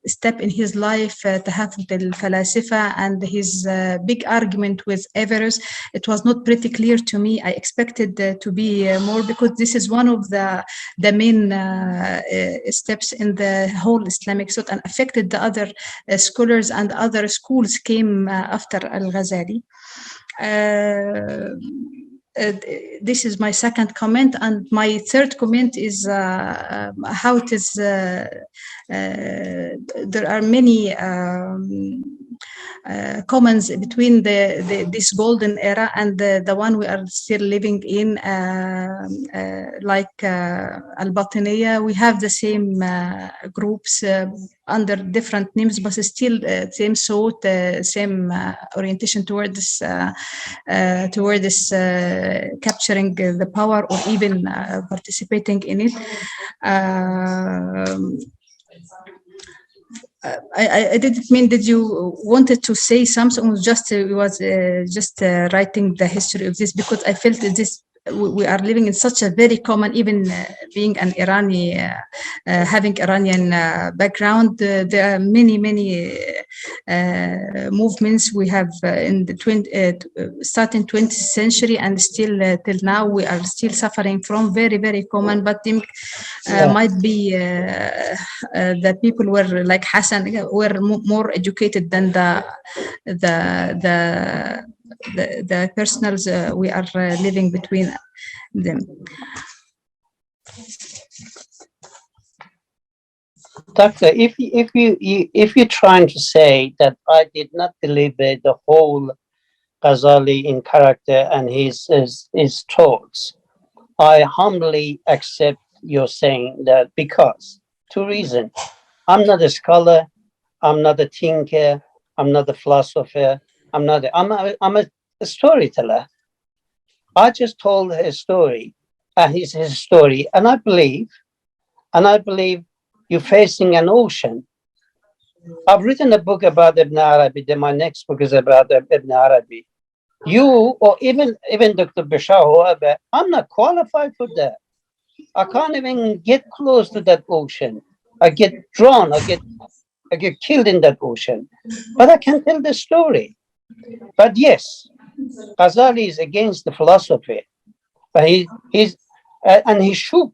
step in his life, Tahafut al-Falasifa, and his big argument with Averroes, it was not pretty clear to me. I expected to be more, because this is one of the main steps in the whole Islamic thought and affected the other scholars, and other schools came after al-Ghazali. This is my second comment, and my third comment is how it is. There are many comments between this golden era and the one we are still living in, like Al-Batiniya. We have the same groups under different names, but still same thought, same orientation toward this capturing the power, or even participating in it. I didn't mean that you wanted to say something. Just writing the history of this, because I felt that this we are living in such a very common, even being an Irani, having Iranian background. There are many movements we have in the starting 20th century, and still till now we are still suffering from very common. But might be that people were like Hassan were more educated than the personals we are living between them. Doctor, if you're trying to say that I did not believe the whole Ghazali in character and his thoughts, I humbly accept your saying that, because two reasons. I'm not a scholar, I'm not a thinker, I'm not a philosopher, I'm a storyteller. I just told his story, his story, and I believe you're facing an ocean. I've written a book about Ibn Arabi. Then my next book is about Ibn Arabi. You, or even Dr. Bashar, whoever, I'm not qualified for that. I can't even get close to that ocean. I get drawn. I get killed in that ocean. But I can tell the story. But yes, Ghazali is against the philosophy. But he shook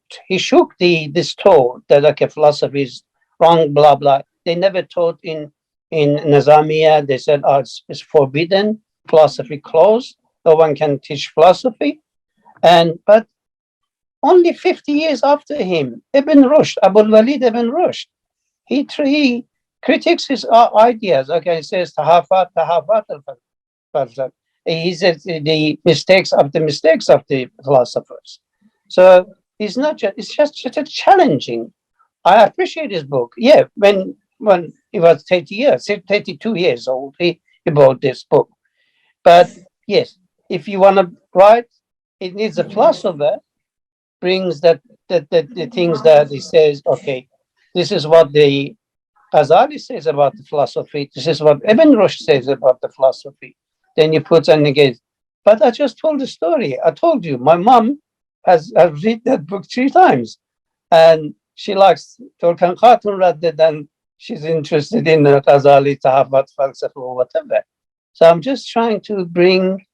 this thought that okay, philosophy is wrong, blah blah. They never taught in Nizamiya. They said, oh, it's forbidden, philosophy closed. No one can teach philosophy. But only 50 years after him, Ibn Rushd, Abul Walid Ibn Rushd, he critiques his ideas. Okay, he says tahafat al-falsafa. He says the mistakes of the philosophers. So it's just challenging. I appreciate his book. Yeah, when he was 32 years old, he wrote this book. But yes, if you want to write, it needs a philosopher brings the things that he says, okay, this is what the Ghazali says about the philosophy. This is what Ibn Rushd says about the philosophy. Then you put and again. But I just told the story. I told you, my mom has read that book 3 times, and she likes Turkan Khatun rather than she's interested in Ghazali, Tahaffat, Falsafa, or whatever. So I'm just trying to bring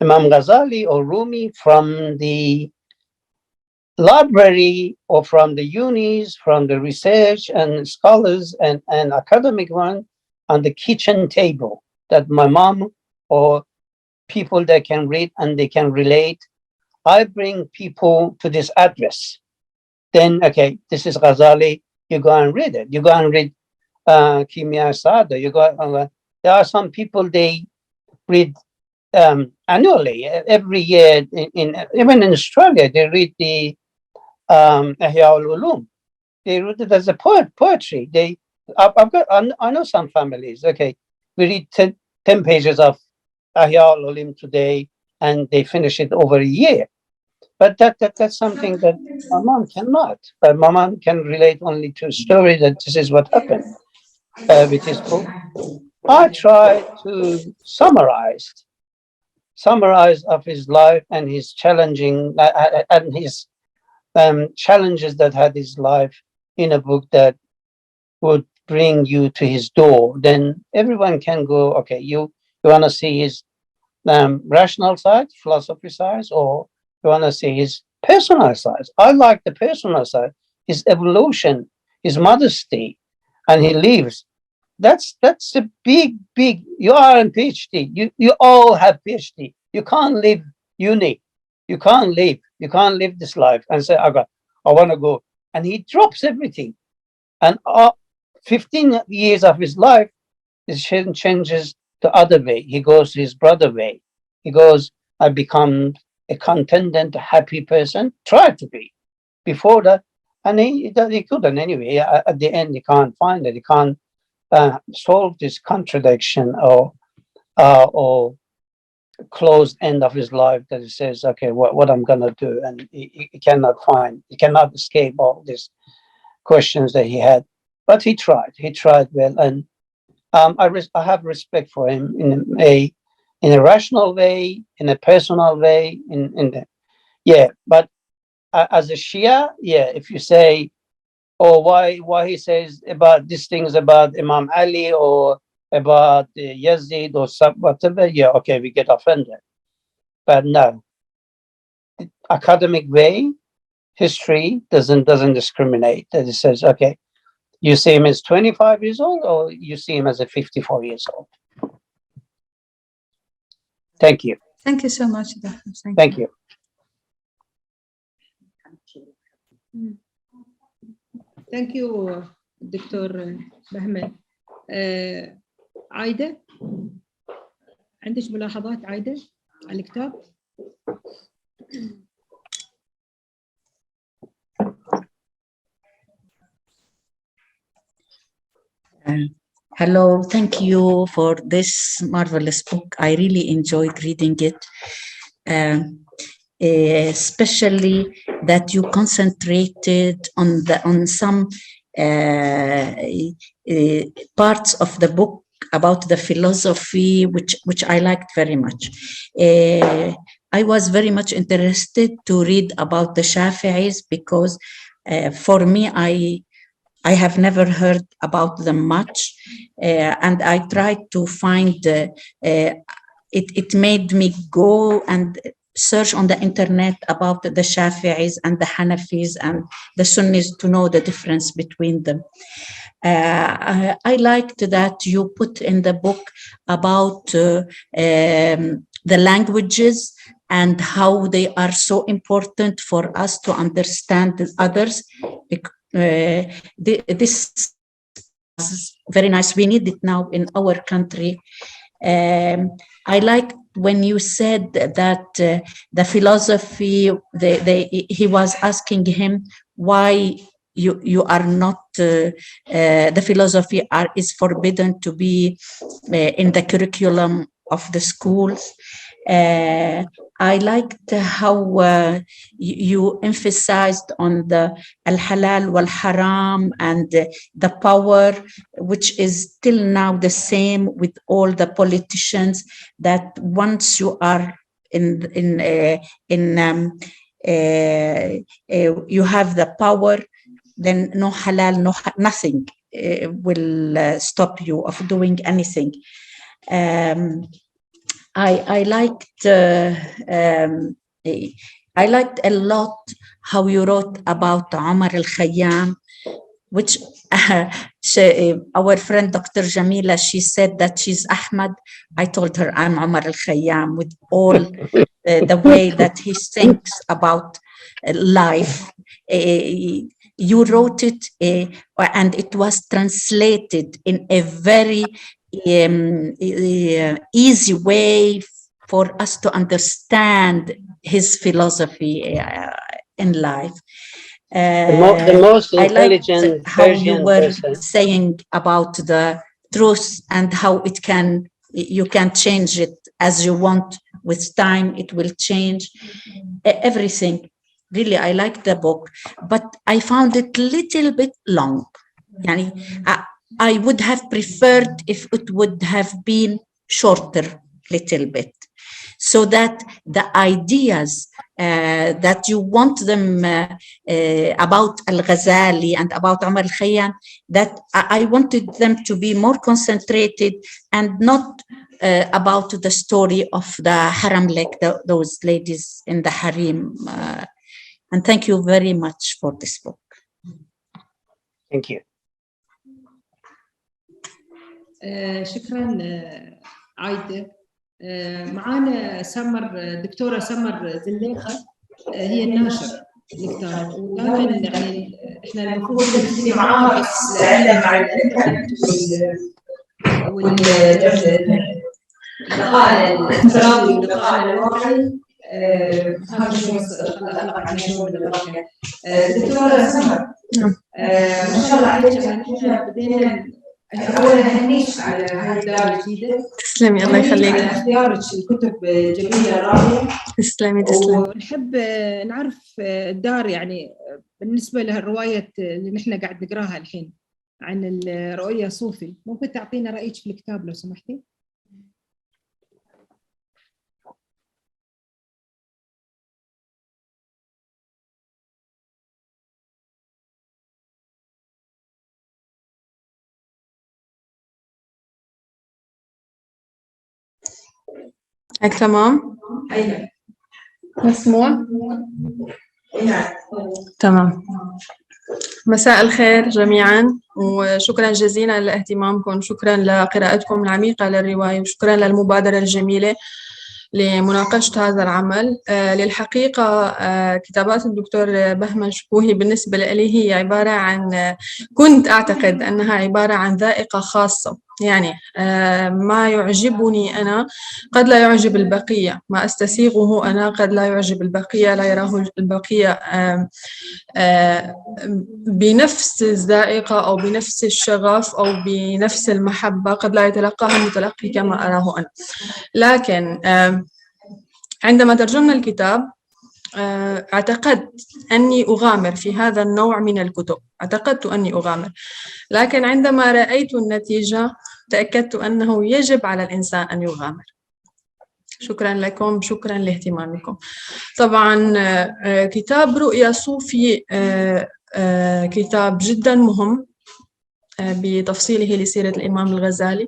Imam Ghazali or Rumi from the library or from the unis, from the research and scholars and academic one on the kitchen table that my mom or people that can read and they can relate. I bring people to this address. Then, okay, this is Ghazali, you go and read it. You go and read Kimya Sada. You go. There are some people they read annually, every year. Even in Australia, they read the Ihya al-Ulum. They read it as a poetry. I know some families. Okay, we read 10 pages of Ihya al-Ulum today, and they finish it over a year. But that's something that my mom cannot. But my mom can relate only to a story that this is what happened with his book. I try to summarize of his life and his challenging and his challenges that had his life in a book that would bring you to his door. Then everyone can go, okay, you want to see his rational side, philosophy side, or you want to see his personal side. I like the personal side, his evolution, his modesty, and he lives. That's a big. You are in PhD. You all have PhD. You can't leave uni. You can't live this life and say, I want to go. And he drops everything. And 15 years of his life, his changes the other way. He goes his brother way. He goes, I become a contented, happy person. Try to be. Before that, and he couldn't anyway. At the end, he can't find it. He can't solve this contradiction or closed end of his life that he says, okay, what I'm gonna do, and he cannot escape all these questions that he had. But he tried well, and I have respect for him in a rational way, in a personal way, but as a Shia, if you say, or why he says about these things about Imam Ali or about Yazid or whatever, okay, we get offended. But no, academic way, history doesn't discriminate. That it says, okay, you see him as 25 years old or you see him as a 54 years old. Thank you. Thank you so much. Thank you. Thank you, Dr. بهمن. عايدة، عندك ملاحظات عايدة على الكتاب؟ Hello, thank you for this marvelous book. I really enjoyed reading it, especially that you concentrated on some parts of the book about the philosophy, which I liked very much. I was very much interested to read about the Shafi'is because for me, I have never heard about them much, and I tried to find it made me go and search on the internet about the Shafi'is and the Hanafis and the Sunnis to know the difference between them. I liked that you put in the book about the languages and how they are so important for us to understand others. This is very nice. We need it now in our country. I like when you said that the philosophy, he was asking him why you are not, the philosophy is forbidden to be in the curriculum of the schools. I liked how you emphasized on the al-halal wal-haram and the power, which is still now the same with all the politicians, that once you are you have the power, then no halal, nothing will stop you of doing anything. I liked a lot how you wrote about Omar al-Khayyam, which our friend Dr. Jamila, she said that she's Ahmad. I told her I'm Omar al-Khayyam, with all the way that he thinks about life. You wrote it and it was translated in a very easy way for us to understand his philosophy in life. The most intelligent I liked how you were person. saying about the truth and how you can change it as you want. With time, it will change everything. Really, I liked the book, but I found it a little bit long. I would have preferred if it would have been shorter, little bit, so that the ideas that you want them about Al-Ghazali and about Omar al-Khayyam, that I wanted them to be more concentrated and not about the story of the haram, like those ladies in the harem. And thank you very much for this book. Thank you. شكرا عايدة. معانا دكتورة سمر زليخة، هي الناشر الكتاب، ودائما يعني احنا المفروض نبتدي معاها، بس لأن مع الانترنت واللقاء الافتراضي ولقائنا الواقعي هذا شوي خلق عندنا شوي من الضحكة. دكتورة سمر، ما شاء الله عليك، يعني احنا بدينا اولا هنيك على هاي الدار الجديده. تسلمي، الله يخليك، على اختيارك الكتب الجميله الرائعه. تسلمي. ونحب نعرف الدار، يعني بالنسبه للروايه اللي نحن قاعد نقراها الحين عن رؤيا صوفي، ممكن تعطينا رايك في الكتاب لو سمحتي؟ هيك تمام؟ ايوه مسموع؟ تمام. مساء الخير جميعا، وشكرا جزيلا لاهتمامكم، شكرا لقراءتكم العميقة للرواية، وشكرا للمبادرة الجميلة لمناقشة هذا العمل. للحقيقة كتابات الدكتور بهمن شكوهي بالنسبة لي هي عبارة عن، كنت أعتقد أنها عبارة عن ذائقة خاصة، يعني ما يعجبني أنا قد لا يعجب البقية، ما أستسيغه أنا قد لا يعجب البقية، لا يراه البقية بنفس الذائقة أو بنفس الشغف أو بنفس المحبة، قد لا يتلقاها المتلقي كما أراه أنا. لكن عندما ترجمنا الكتاب اعتقدت أني أغامر في هذا النوع من الكتب، اعتقدت أني أغامر، لكن عندما رأيت النتيجة تأكدت أنه يجب على الإنسان أن يغامر. شكرا لكم، شكرا لاهتمامكم. طبعا كتاب رؤيا صوفي كتاب جدا مهم بتفصيله لسيرة الإمام الغزالي،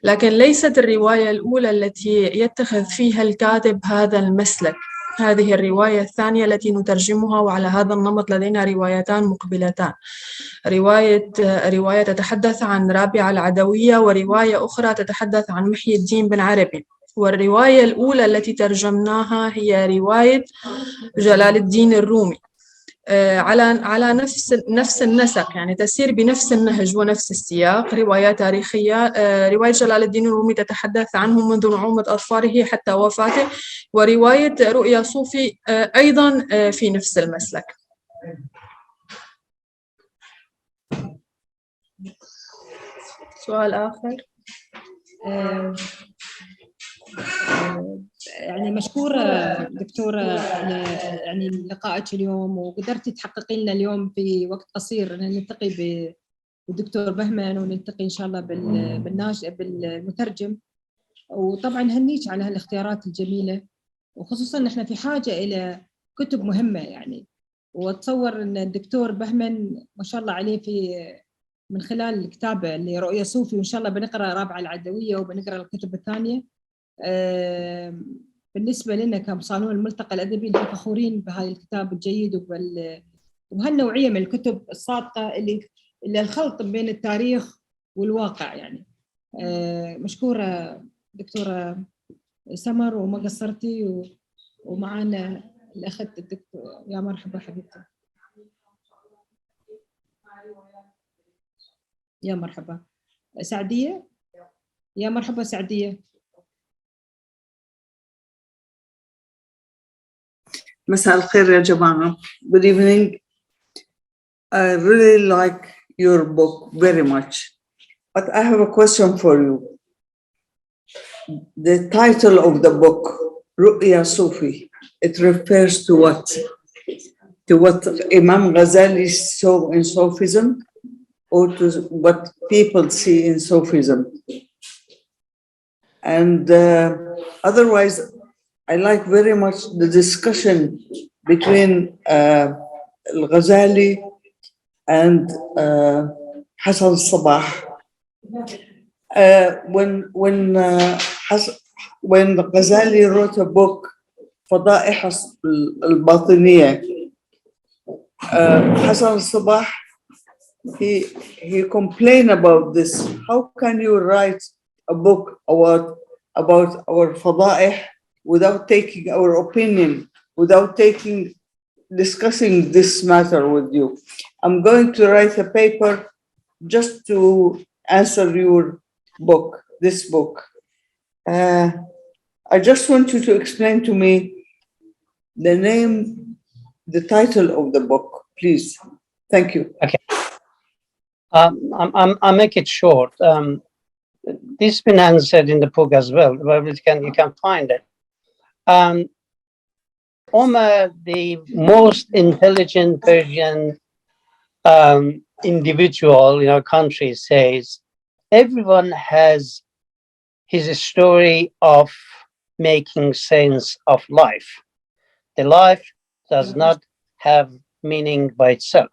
لكن ليست الرواية الأولى التي يتخذ فيها الكاتب هذا المسلك. هذه الرواية الثانية التي نترجمها، وعلى هذا النمط لدينا روايتان مقبلتان، رواية تتحدث عن رابعة العدوية، ورواية أخرى تتحدث عن محي الدين بن عربي. والرواية الأولى التي ترجمناها هي رواية جلال الدين الرومي، على نفس النسق، يعني تسير بنفس النهج ونفس السياق، رواية تاريخية. رواية جلال الدين الرومي تتحدث عنه منذ نعومة أظفاره حتى وفاته، ورواية رؤيا صوفي أيضا في نفس المسلك. سؤال آخر؟ يعني مشكورة دكتورة يعني لقائك اليوم، وقدرتي تحققي لنا اليوم في وقت قصير أن نلتقي بالدكتور بهمن، ونلتقي إن شاء الله بالمترجم. وطبعا هنيك على هالاختيارات الجميلة، وخصوصا نحن في حاجة إلى كتب مهمة يعني. واتصور ان الدكتور بهمن ما شاء الله عليه من خلال الكتابه اللي رؤيا صوفي، وان شاء الله بنقرا رابعه العدويه وبنقرا الكتب الثانيه. بالنسبه لنا كمصانون الملتقى الادبي نحن فخورين بهذا الكتاب الجيد وبهالنوعيه من الكتب الصادقه اللي الخلط بين التاريخ والواقع يعني. مشكوره دكتوره سمر، وما قصرتي. ومعنا الأخت الدكتور. يا مرحبا حبيبتي. يا مرحبا سعدية. يا مرحبا سعدية. مساء الخير يا جماعة. Good evening. I really like your book very much, but I have a question for you. The title of the book, رؤيا صوفي, it refers to what? To what Imam Ghazali saw in Sufism, or to what people see in Sufism? And otherwise, I like very much the discussion between Ghazali and Hassan Sabah. When Ghazali wrote a book, فضائح الباطنية, Hassan Sabah, he complained about this. How can you write a book about our fadaih without taking our opinion, without discussing this matter with you? I'm going to write a paper just to answer your book, this book. I just want you to explain to me the title of the book, please. Thank you. Okay. I'll make it short. This has been answered in the book as well, but you can find it. Omar, the most intelligent Persian individual in our country, says everyone has his story of making sense of life. The life does not have meaning by itself.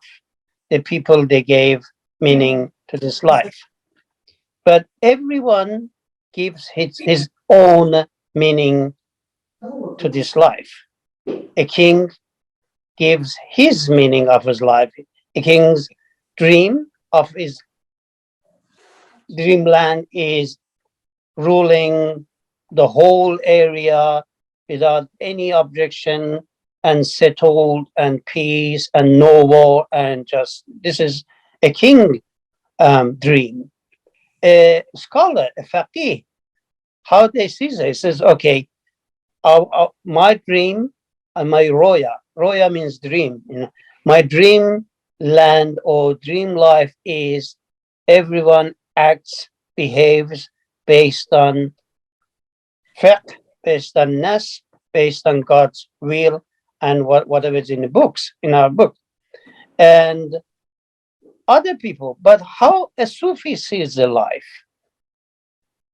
The people, they gave meaning to this life. But everyone gives his own meaning to this life. A king gives his meaning of his life. A king's dream of his dreamland is ruling the whole area without any objection, and settled and peace and no war, and just this is a king dream. A scholar, a faqih, how they see this? He says, okay, my dream and my roya means dream. You know, my dream land or dream life is everyone acts, behaves based on fiqh, based on nas, based on God's will, and whatever is in the books, in our book. And other people, but how a Sufi sees the life.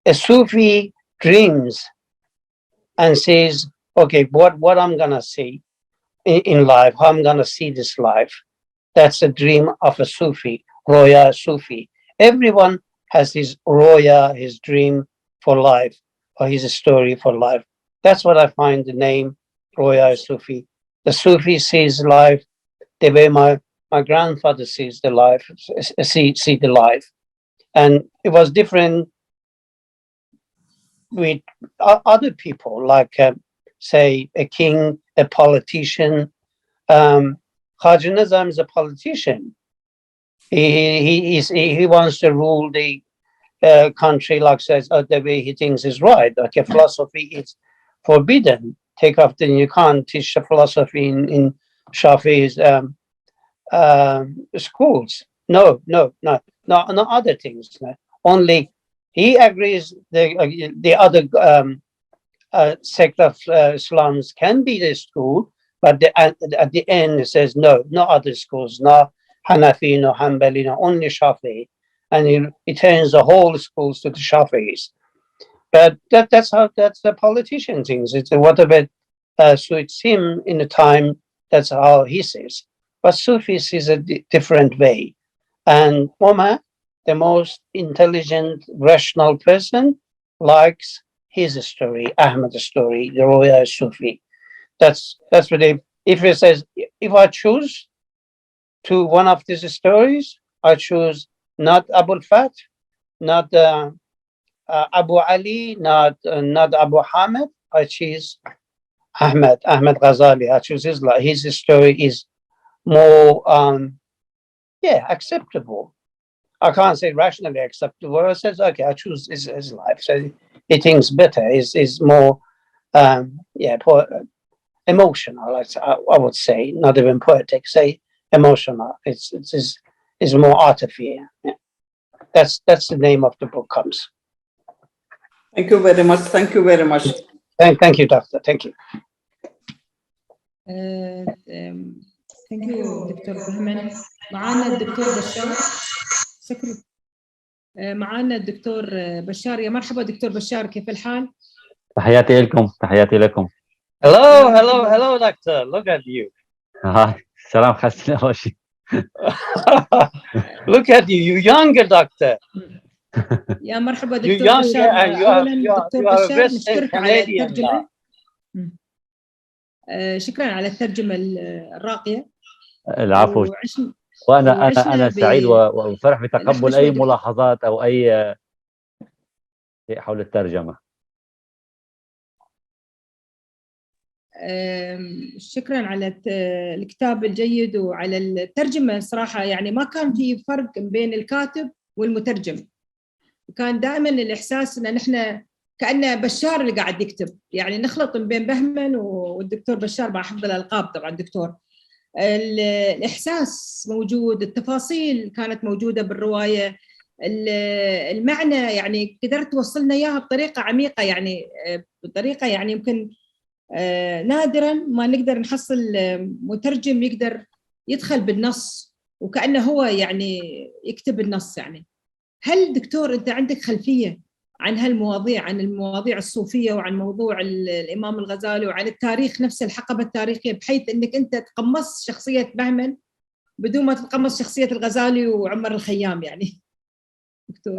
A Sufi dreams and says, okay, what I'm gonna see in life, how I'm gonna see this life. That's a dream of a Sufi, roya Sufi. Everyone has his roya, his dream for life, or his story for life. That's what I find the name Roya Sufi. The Sufi sees life the way my grandfather sees the life, see the life. And it was different with other people, like say a king, a politician. Khaja Nizam is a politician. He wants to rule the country, like says the way he thinks is right. Like a philosophy is forbidden. You can't teach a philosophy in Shafi's schools. No, other things. Only he agrees the other sect of Islams can be the school, but at the end it says no other schools, no Hanafi, no Hanbali, no only Shafi'i, and he turns the whole schools to the Shafi'is. But that's the politician things. It's whatever suits him in the time. That's how he says. But Sufis is a different way, and Omar, the most intelligent, rational person, likes his story, Ahmed's story, the Rؤيا Sufi. That's what if he says, if I choose to one of these stories, I choose not Abu al-Fath, not Abu Ali, not Abu Hamid. I choose Ahmed Ghazali. I choose his story is more acceptable. I can't say rationally acceptable. I says, okay, I choose his life. So he thinks better, is more emotional. I would say, not even poetic, say emotional. It's more artificial. Yeah. That's the name of the book comes. Thank you very much. Thank you very much. Thank you, Doctor. Thank you. Thank you, دكتور بهمن. معانا الدكتور بشار. شكرا. معانا الدكتور بشار. يا مرحبا دكتور بشار، كيف الحال؟ تحياتي لكم. تحياتي لكم. Hello, doctor. Look at you. هاي سلام حسن أول شيء. Look at you, you younger doctor. يا مرحبا دكتور بشار. أولاً دكتور بشار نشكرك على الترجمة. شكرا على الترجمة الراقية. العفو. وأنا سعيد وفرح بتقبل أي ملاحظات أو أي شيء حول الترجمة. شكرا على الكتاب الجيد وعلى الترجمة. صراحة يعني ما كان في فرق بين الكاتب والمترجم، كان دائما الإحساس أن نحن كأنه بشار اللي قاعد يكتب، يعني نخلط بين بهمن والدكتور بشار مع حفظ الألقاب طبعا دكتور. الإحساس موجود، التفاصيل كانت موجودة بالرواية، المعنى يعني قدرت توصلنا إياها بطريقة عميقة، يعني بطريقة يعني يمكن نادراً ما نقدر نحصل مترجم يقدر يدخل بالنص وكأنه هو يعني يكتب النص. يعني هل دكتور أنت عندك خلفية عن هالمواضيع، عن المواضيع الصوفية وعن موضوع الإمام الغزالي وعن التاريخ نفس الحقبة التاريخية، بحيث أنك أنت تقمص شخصية بهمن بدون ما تتقمص شخصية الغزالي وعمر الخيام يعني دكتور؟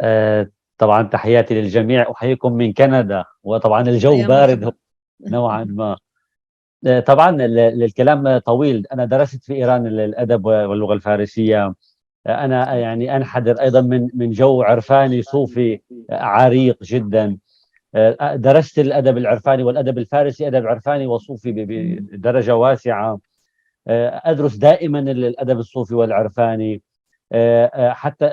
طبعا تحياتي للجميع، أحييكم من كندا، وطبعا الجو بارد نوعا ما. طبعا الكلام طويل. أنا درست في إيران الأدب واللغة الفارسية. أنا يعني أنحدر أيضا من جو عرفاني صوفي عريق جدا. درست الأدب العرفاني والأدب الفارسي، أدب عرفاني وصوفي بدرجة واسعة. أدرس دائما الأدب الصوفي والعرفاني، حتى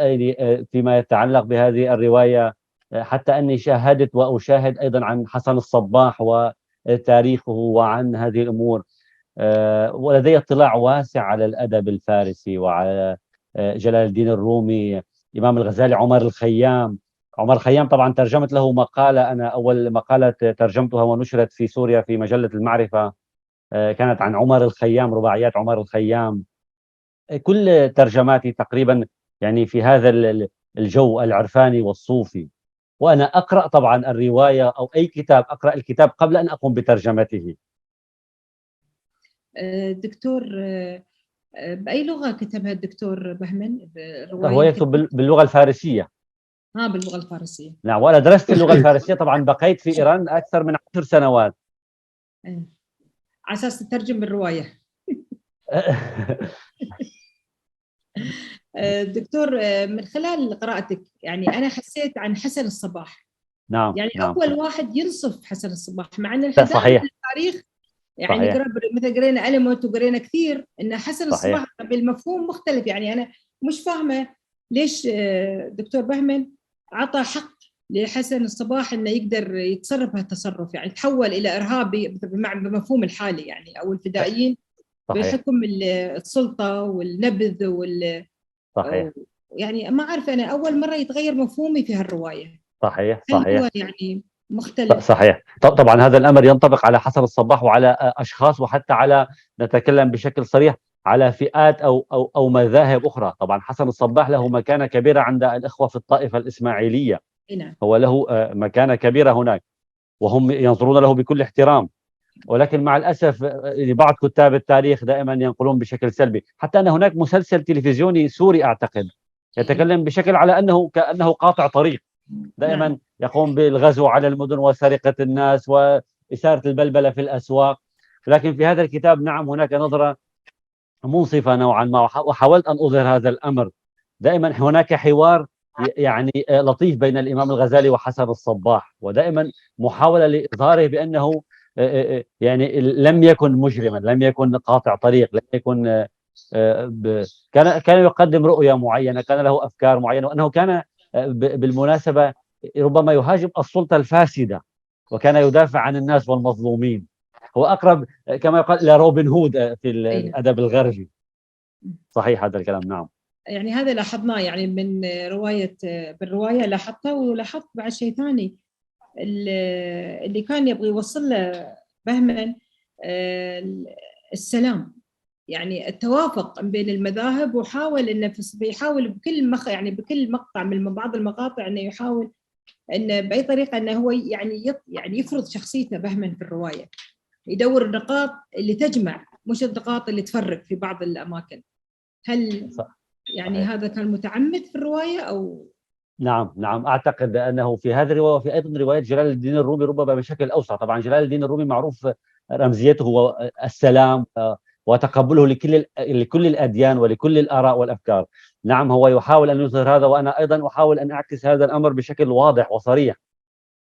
فيما يتعلق بهذه الرواية، حتى أني شاهدت وأشاهد أيضا عن حسن الصباح وتاريخه وعن هذه الأمور. ولدي اطلاع واسع على الأدب الفارسي وعلى جلال الدين الرومي، إمام الغزالي، عمر الخيام. طبعا ترجمت له مقالة، أنا أول مقالة ترجمتها ونشرت في سوريا في مجلة المعرفة كانت عن عمر الخيام، رباعيات عمر الخيام. كل ترجماتي تقريبا يعني في هذا الجو العرفاني والصوفي. وأنا أقرأ طبعا الرواية أو أي كتاب، أقرأ الكتاب قبل أن أقوم بترجمته. دكتور، بأي لغة كتبها الدكتور بهمن؟ روايته باللغة الفارسية. باللغة الفارسية. نعم، وأنا درست اللغة الفارسية. طبعا بقيت في إيران أكثر من 10 سنوات على أساس تترجم بالرواية. دكتور، من خلال قراءتك يعني أنا حسيت عن حسن الصباح. نعم، يعني نعم. أول واحد ينصف حسن الصباح، مع أن الحداثة صحيح. التاريخ يعني مثل قرينا ألموت وقرينا كثير إن حسن الصباح بالمفهوم مختلف. يعني أنا مش فاهمة ليش دكتور بهمن عطى حق لحسن الصباح إنه يقدر يتصرف هالتصرف، يعني تحول إلى إرهابي بمفهوم الحالي يعني، أو الفدائيين بحكم السلطة والنبذ صحيح. يعني ما أعرف، أنا أول مرة يتغير مفهومي في هالرواية. صحيح. هو يعني مختلف. صحيح. طبعا هذا الأمر ينطبق على حسن الصباح وعلى أشخاص، وحتى على، نتكلم بشكل صريح، على فئات أو مذاهب أخرى. طبعا حسن الصباح له مكانة كبيرة عند الإخوة في الطائفة الإسماعيلية، نعم. هو له مكانة كبيرة هناك، وهم ينظرون له بكل احترام. ولكن مع الأسف بعض كتاب التاريخ دائما ينقلون بشكل سلبي، حتى أن هناك مسلسل تلفزيوني سوري أعتقد يتكلم بشكل على أنه كأنه قاطع طريق، دائما يقوم بالغزو على المدن وسرقة الناس وإثارة البلبلة في الأسواق. لكن في هذا الكتاب نعم هناك نظرة منصفة نوعا ما، وحاولت أن أظهر هذا الأمر. دائما هناك حوار يعني لطيف بين الإمام الغزالي وحسن الصباح، ودائما محاولة لإظهاره بأنه يعني لم يكن مجرما، لم يكن قاطع طريق، لم يكن كان يقدم رؤية معينة، كان له أفكار معينة، وأنه كان بالمناسبة ربما يهاجم السلطة الفاسدة، وكان يدافع عن الناس والمظلومين. هو أقرب كما يقال لروبن هود في الأدب الغربي. صحيح هذا الكلام. نعم. يعني هذا لاحظناه يعني من بالرواية لاحظته، ولاحظت بعد شيء ثاني اللي كان يبغى يوصل له بهمن، السلام، يعني التوافق بين المذاهب، وحاول انه بيحاول بكل يعني بكل مقطع من بعض المقاطع انه يحاول انه باي طريقه انه هو يعني يفرض شخصيته بهمن في الروايه، يدور النقاط اللي تجمع مش النقاط اللي تفرق في بعض الاماكن. هل يعني صحيح. هذا كان متعمد في الروايه او؟ نعم أعتقد أنه في هذه الرواية وفي أيضا رواية جلال الدين الرومي ربما بشكل أوسع. طبعا جلال الدين الرومي معروف رمزيته هو السلام وتقبله لكل الأديان ولكل الآراء والأفكار. نعم هو يحاول أن يظهر هذا، وأنا أيضا أحاول أن أعكس هذا الأمر بشكل واضح وصريح.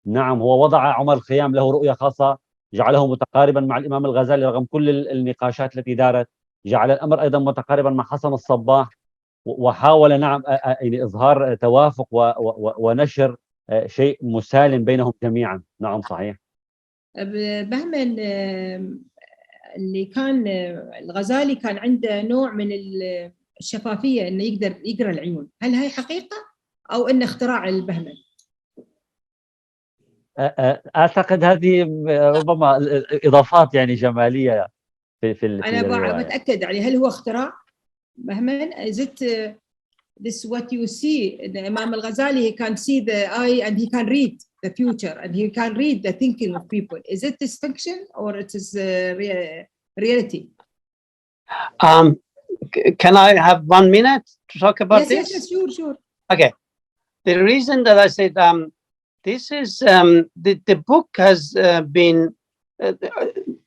نعم هو وضع عمر الخيام له رؤية خاصة، جعله متقاربا مع الإمام الغزالي رغم كل النقاشات التي دارت، جعل الأمر أيضا متقاربا مع حسن الصباح، وحاول نعم يعني إظهار توافق ونشر شيء مسالم بينهم جميعا. نعم صحيح. بهمن اللي كان الغزالي كان عنده نوع من الشفافية انه يقدر يقرأ العيون، هل هي حقيقة او انه اختراع البهمن؟ اعتقد هذه ربما اضافات يعني جمالية في انا الرواية. بتأكد يعني هل هو اختراع بهمن؟ is it this what you see in Imam al-Ghazali? He can see the eye and he can read the future and he can read the thinking of people. Is it this fiction or it is reality? Can I have 1 minute to talk about this? Yes, sure. Okay. The reason that I said this is the book has been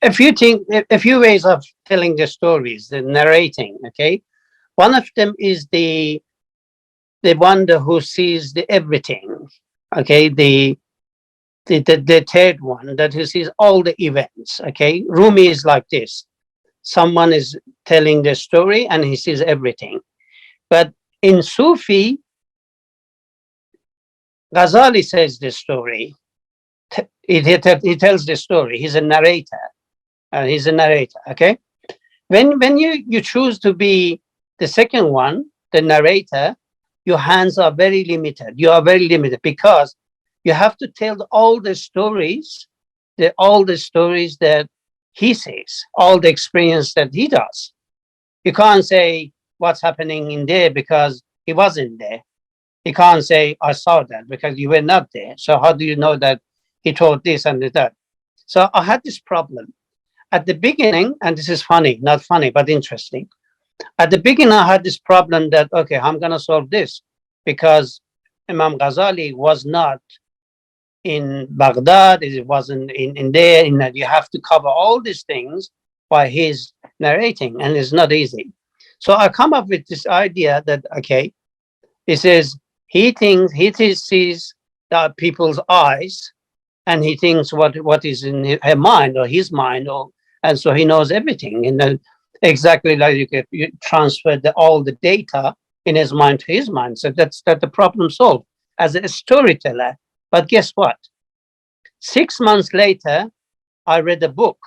a few ways of telling the stories, the narrating. Okay, one of them is the one who sees the everything. Okay, the third one that who sees all the events. Okay, Rumi is like this. Someone is telling the story and he sees everything. But in Sufi, Ghazali says the story. He tells the story. He's a narrator. Okay. When you choose to be the second one, the narrator, your hands are very limited. You are very limited because you have to tell all the stories that he says, all the experience that he does. You can't say what's happening in there because he wasn't there. You can't say I saw that because you were not there. So how do you know that he told this and that? So I had this problem at the beginning, and this is funny, not funny, but interesting. At the beginning, I had this problem that, okay, I'm going to solve this because Imam Ghazali was not in Baghdad, it wasn't in there, in that you have to cover all these things by his narrating, and it's not easy. So I come up with this idea that, okay, he says he sees the people's eyes, and he thinks what is in her mind or his mind, and so he knows everything. And then exactly like you transfer all the data in his mind to his mind. So that's the problem solved as a storyteller. But guess what? 6 months later, I read a book.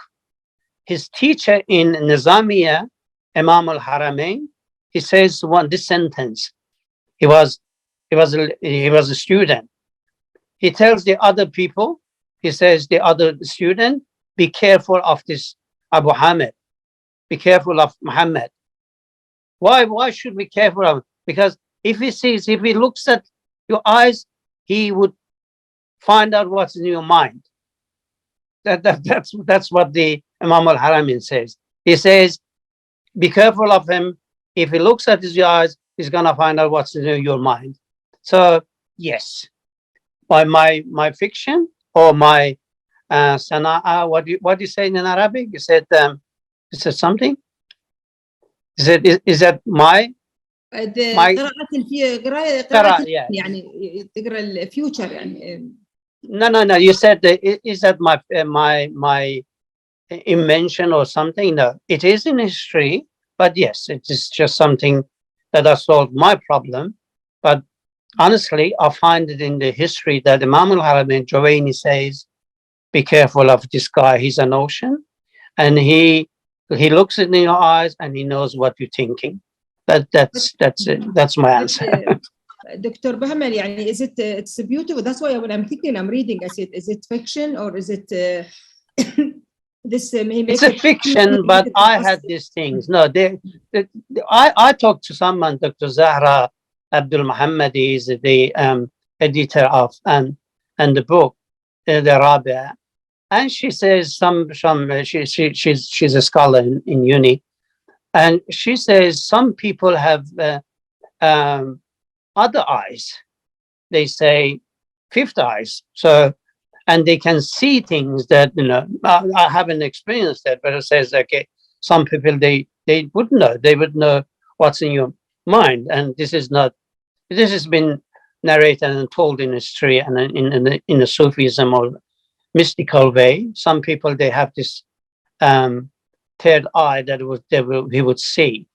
His teacher in Nizamiya, Imam al-Haramain, he says this sentence. He was a student. He tells the other people he says, the other student, be careful of this Abu Hamid. Be careful of Muhammad. Why should we be careful of him? Because if he looks at your eyes, he would find out what's in your mind. That's what the Imam al-Haramin says. He says, be careful of him. If he looks at your eyes, he's gonna find out what's in your mind. So yes, by my fiction or my sana'a, what do you say in Arabic? You said something. Is that my قراءة يعني تقرا الفيوتشر يعني. No. You said is that my invention or something? No, it is in history, but yes, it is just something that I solved my problem. But honestly, I find it in the history that Imam al-Haramain Juwayni says, be careful of this guy. He's an ocean, and he looks in your eyes and he knows what you're thinking. That's it. That's my answer. Dr. Bهمن, يعني is it it's beautiful. That's why when I'm thinking, I'm reading. I said, is it fiction or is it this? It's a fiction, but I had these things. No, I talked to someone, Dr. Zahra Abdul Muhammadi is the editor of and the book, the Rabia, and she says she's a scholar in uni, and she says some people have other eyes. They say fifth eyes. So, and they can see things that, I haven't experienced that, but it says, okay, some people, they would know. They would know what's in your mind. And this has been narrated and told in history and in a Sufism or mystical way. Some people, they have this third eye that he would see.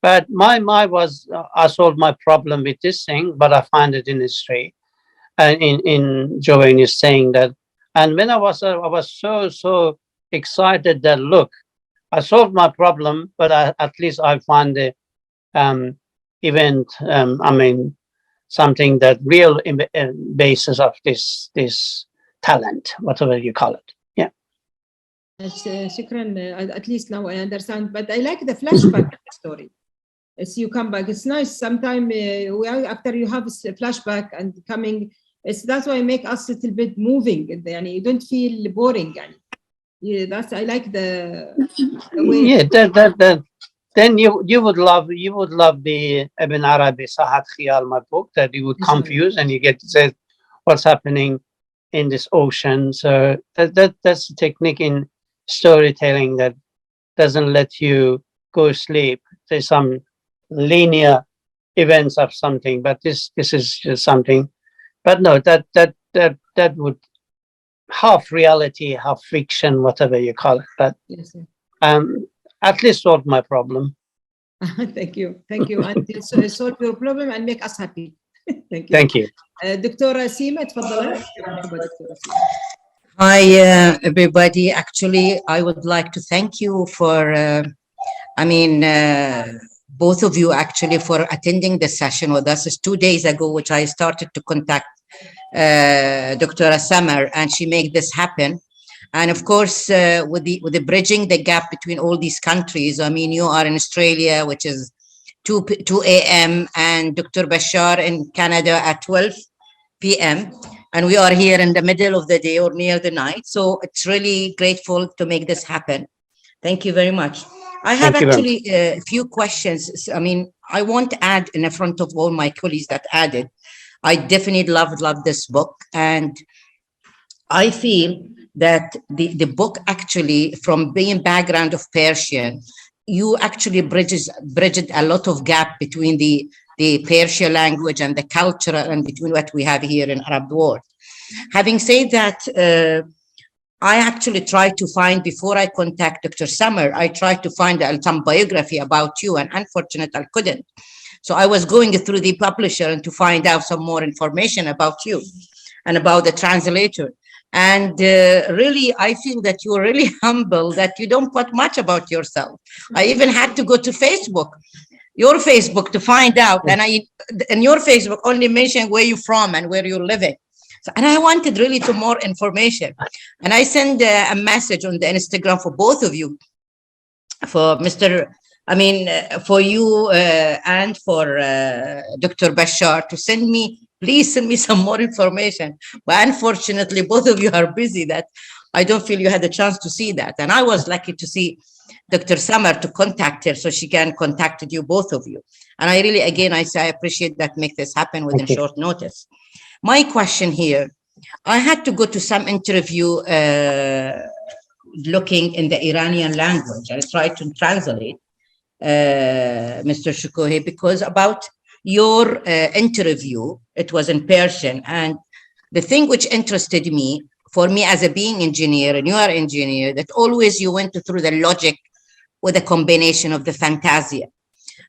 But my was, I solved my problem with this thing, but I find it in history. And in Juwayni is saying that. And when I was so excited that, look, I solved my problem, but at least I find the event, something that real basis of this talent, whatever you call it. Yeah. شكرا. At least now I understand. But I like the flashback story. As you come back, it's nice. Sometimes after you have a flashback and coming, that's why make us a little bit moving. يعني you don't feel boring. يعني. Yeah, that's I like the way. Yeah, then you would love the Ibn Arabi Sahat Khiyal, my book, that you would confuse and you get to say what's happening in this ocean. So that's the technique in storytelling that doesn't let you go to sleep. There's some linear events of something, but this is just something. But no, that would half reality, half fiction, whatever you call it. But yes, at least solve my problem. Thank you. And solve your problem and make us happy. Thank you. دكتورة سيما تفضلي. Hi everybody. Actually, I would like to thank you for both of you actually for attending the session with us. It's 2 days ago, which I started to contact Dr. Samar, and she made this happen. And of course, with the bridging the gap between all these countries, you are in Australia, which is 2 a.m. and Dr. Bashar in Canada at 12 p.m. And we are here in the middle of the day or near the night. So it's really grateful to make this happen. Thank you very much. I have actually a few questions. I won't add in the front of all my colleagues that added. I definitely loved this book. And I feel that the book actually, from being background of Persian, you actually bridged a lot of gap between the Persian language and the culture and between what we have here in Arab world. Having said that, I actually tried to find, before I contact Dr. Samar, I tried to find some biography about you, and unfortunately I couldn't. So I was going through the publisher and to find out some more information about you and about the translator. And really, I feel that you're really humble, that you don't put much about yourself. I even had to go to your Facebook to find out. And your Facebook only mentioned where you're from and where you're living. And I wanted really to more information. And I sent a message on the Instagram for both of you, for for you and for Dr. Bashar, to please send me some more information. But unfortunately, both of you are busy that I don't feel you had a chance to see that. And I was lucky to see Dr. Summer, to contact her so she can contact you, both of you. And I really, again, I say I appreciate that, make this happen within short notice. My question here, I had to go to some interview looking in the Iranian language. I tried to translate, Mr. Shukouhi, because about your interview, it was in Persian. And the thing which interested me, for me as a being engineer, and you are engineer, that always you went through the logic with a combination of the fantasia.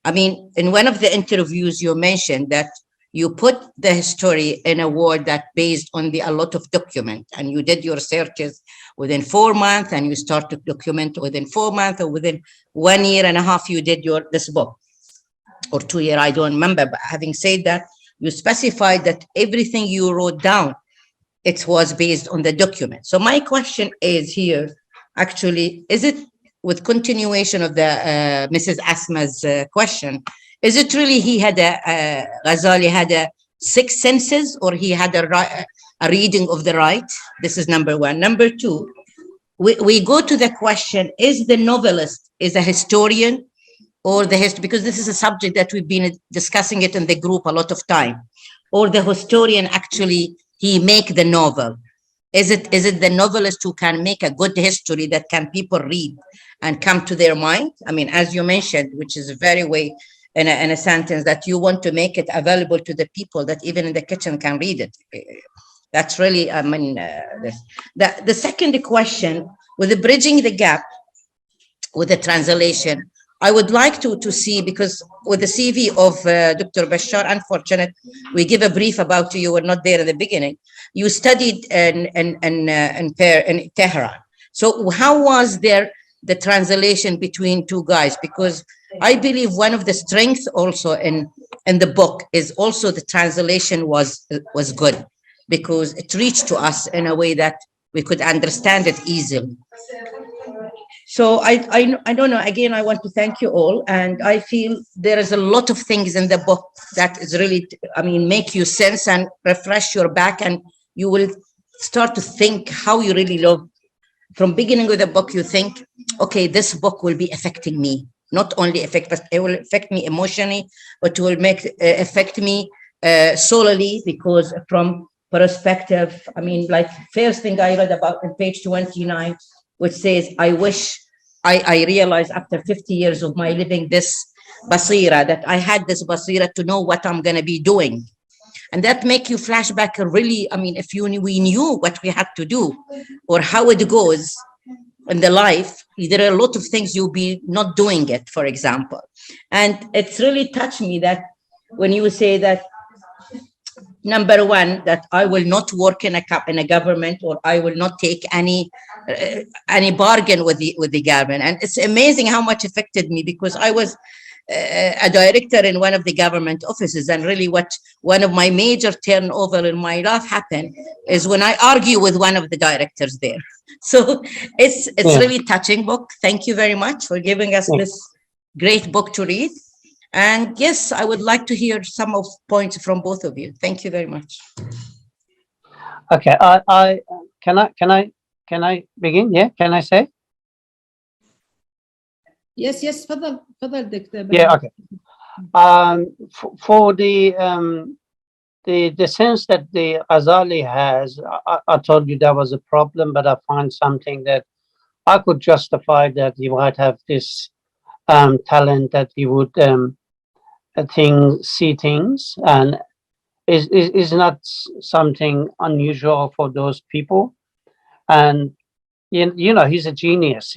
I mean, in one of the interviews, you mentioned that you put the history in a word that based on a lot of document, and you did your searches within 4 months, and you start to document within 4 months, or within 1 year and a half, you did this book, or 2 years, I don't remember. But having said that, you specified that everything you wrote down, it was based on the document. So my question is here, actually, is it with continuation of the Mrs. Asma's question, is it really he had Ghazali had a 6 senses, or he had a reading of the right? This is number one. Number two, we go to the question, is the novelist is a historian, or the history, because this is a subject that we've been discussing it in the group a lot of time, or the historian actually, he make the novel? Is it the novelist who can make a good history that can people read and come to their mind? I mean, as you mentioned, which is a very way in a sentence, that you want to make it available to the people that even in the kitchen can read it. That's really, I mean, the second question, with the bridging the gap with the translation, I would like to see, because with the CV of Dr. Bashar, unfortunate, we give a brief about you were not there in the beginning. You studied in Tehran. So how was there the translation between two guys? Because I believe one of the strengths also in the book is also the translation was good, because it reached to us in a way that we could understand it easily. So I don't know, again, I want to thank you all. And I feel there is a lot of things in the book that is really, I mean, make you sense and refresh your back, and you will start to think how you really love. From beginning of the book, you think, okay, this book will be affecting me. Not only but it will affect me emotionally, but it will affect me solely, because from perspective, I mean, like first thing I read about on page 29, which says, I wish I realized after 50 years of my living this basira, that I had this basira to know what I'm going to be doing. And that make you flashback really, I mean, if we knew what we had to do or how it goes in the life, there are a lot of things you'll be not doing it, for example. And it's really touched me that when you say that, number one, that I will not work in a government, or I will not take any bargain with the government. And it's amazing how much affected me, because I was a director in one of the government offices, and really one of my major turnover in my life happened is when I argue with one of the directors there. So it's really touching book. Thank you very much for giving us this great book to read. And yes, I would like to hear some of points from both of you. Thank you very much. Okay, can I begin? Yeah, can I say? Yes, تفضل دكتور. Yeah, okay. For the sense that the Ghazali has, I told you that was a problem, but I find something that I could justify, that he might have this talent, that he would see things, and is not something unusual for those people. And you know, he's a genius.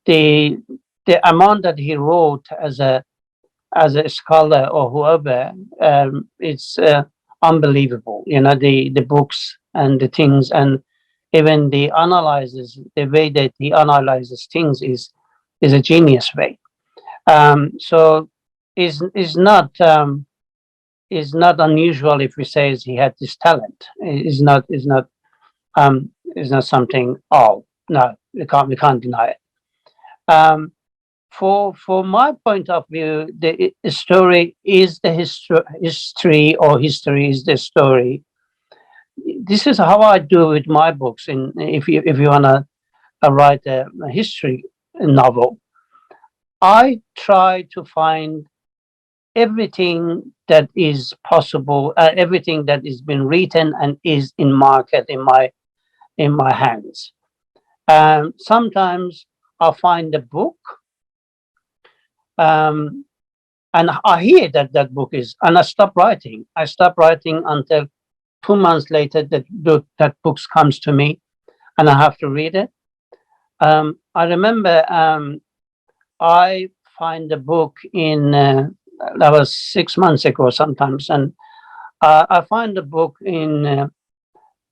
The amount that he wrote as a scholar or whoever, it's unbelievable. You know, the books and the things, and even the way that he analyzes things is a genius way. So is not is not unusual if we say he had this talent. Is not something. Oh no, we can't deny it. For my point of view, the story is the history, or history is the story. This is how I do with my books. And if you wanna write a history novel, I try to find everything that is possible, everything that has been written and is in market in my hands. Sometimes I'll find a book, and I hear that book is, and I stop writing. I stop writing until 2 months later that book comes to me, and I have to read it. I remember I find a book in that was 6 months ago sometimes, and I find a book in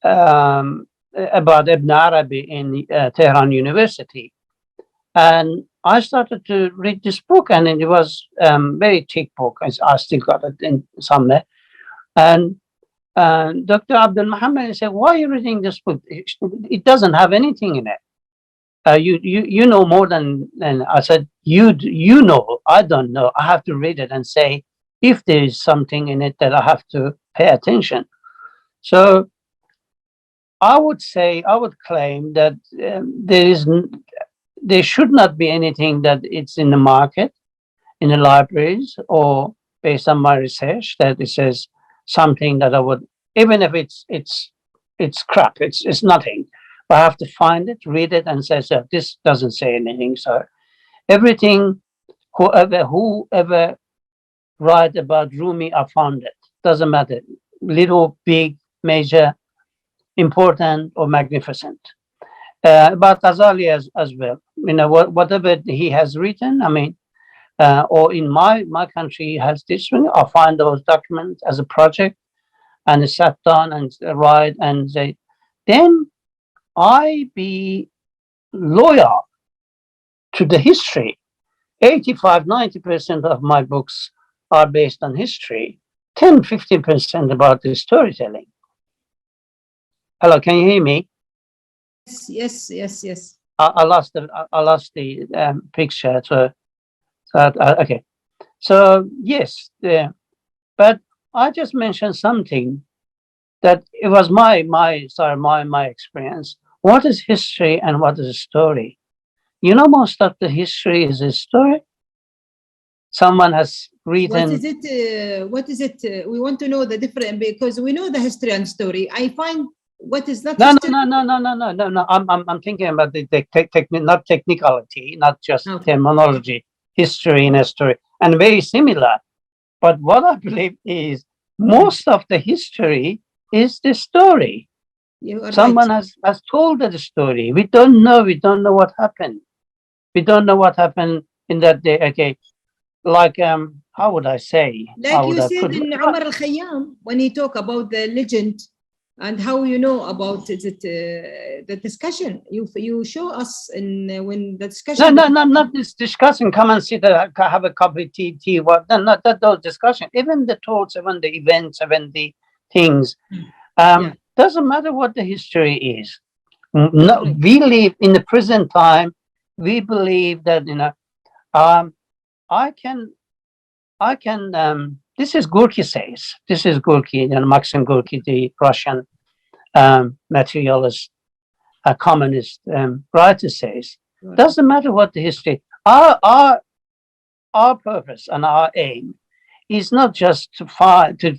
about Ibn Arabi in Tehran University, and I started to read this book, and it was very thick book. I still got it in somewhere, and Dr. Abdul Muhammad said, "Why are you reading this book? It doesn't have anything in it. You know more than." And I said, you know, I don't know. I have to read it and say if there is something in it that I have to pay attention." So I would claim that there should not be anything that it's in the market, in the libraries, or based on my research that it says something that I would, even if it's crap, it's nothing. I have to find it, read it, and say, so this doesn't say anything. So everything, whoever write about Rumi, I found it. Doesn't matter, little, big, major, important, or magnificent. About Ghazali as well. You know, whatever he has written, I mean, or in my country he has this one, I find those documents as a project, and sat down and write and say, then I be loyal to the history. 85-90% of my books are based on history. 10-15% about the storytelling. Hello, can you hear me? Yes. I lost the picture. So okay. So yes, but I just mentioned something that it was my experience. What is history and what is a story? You know, most of the history is a story. Someone has written. What is it? We want to know the difference, because we know the history and story. I find what is not No. history. No. I'm thinking about the not technicality, not just terminology. History and a story, and very similar. But what I believe is most of the history is the story. Someone has told the story. We don't know what happened. We don't know what happened in that day. Okay, like how would I say? Like you said in Umar al-Khayyam, when he talk about the legend and how you know about the discussion. You show us in when the discussion. No, not this discussion. Come and sit, have a cup of tea. What? Not that those discussion. Even the thoughts, even the events, even the things. Doesn't matter what the history is. No, we live in the present time. We believe that I can. This is Gorky says. This is Gorky, Maxim Gorky, the Russian materialist, communist writer says. Doesn't matter what the history. Our purpose and our aim is not just to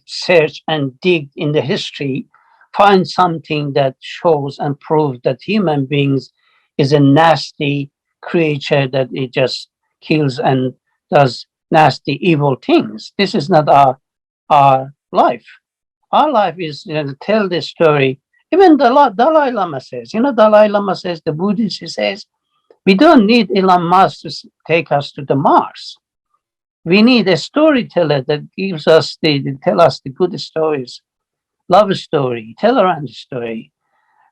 search and dig in the history, find something that shows and proves that human beings is a nasty creature, that it just kills and does nasty, evil things. This is not our life. Our life is to tell this story. Even Dalai Lama says, Dalai Lama says, the Buddhist, he says, we don't need Elon Musk to take us to the Mars. We need a storyteller that gives us tell us the good stories, love story, tell around the story.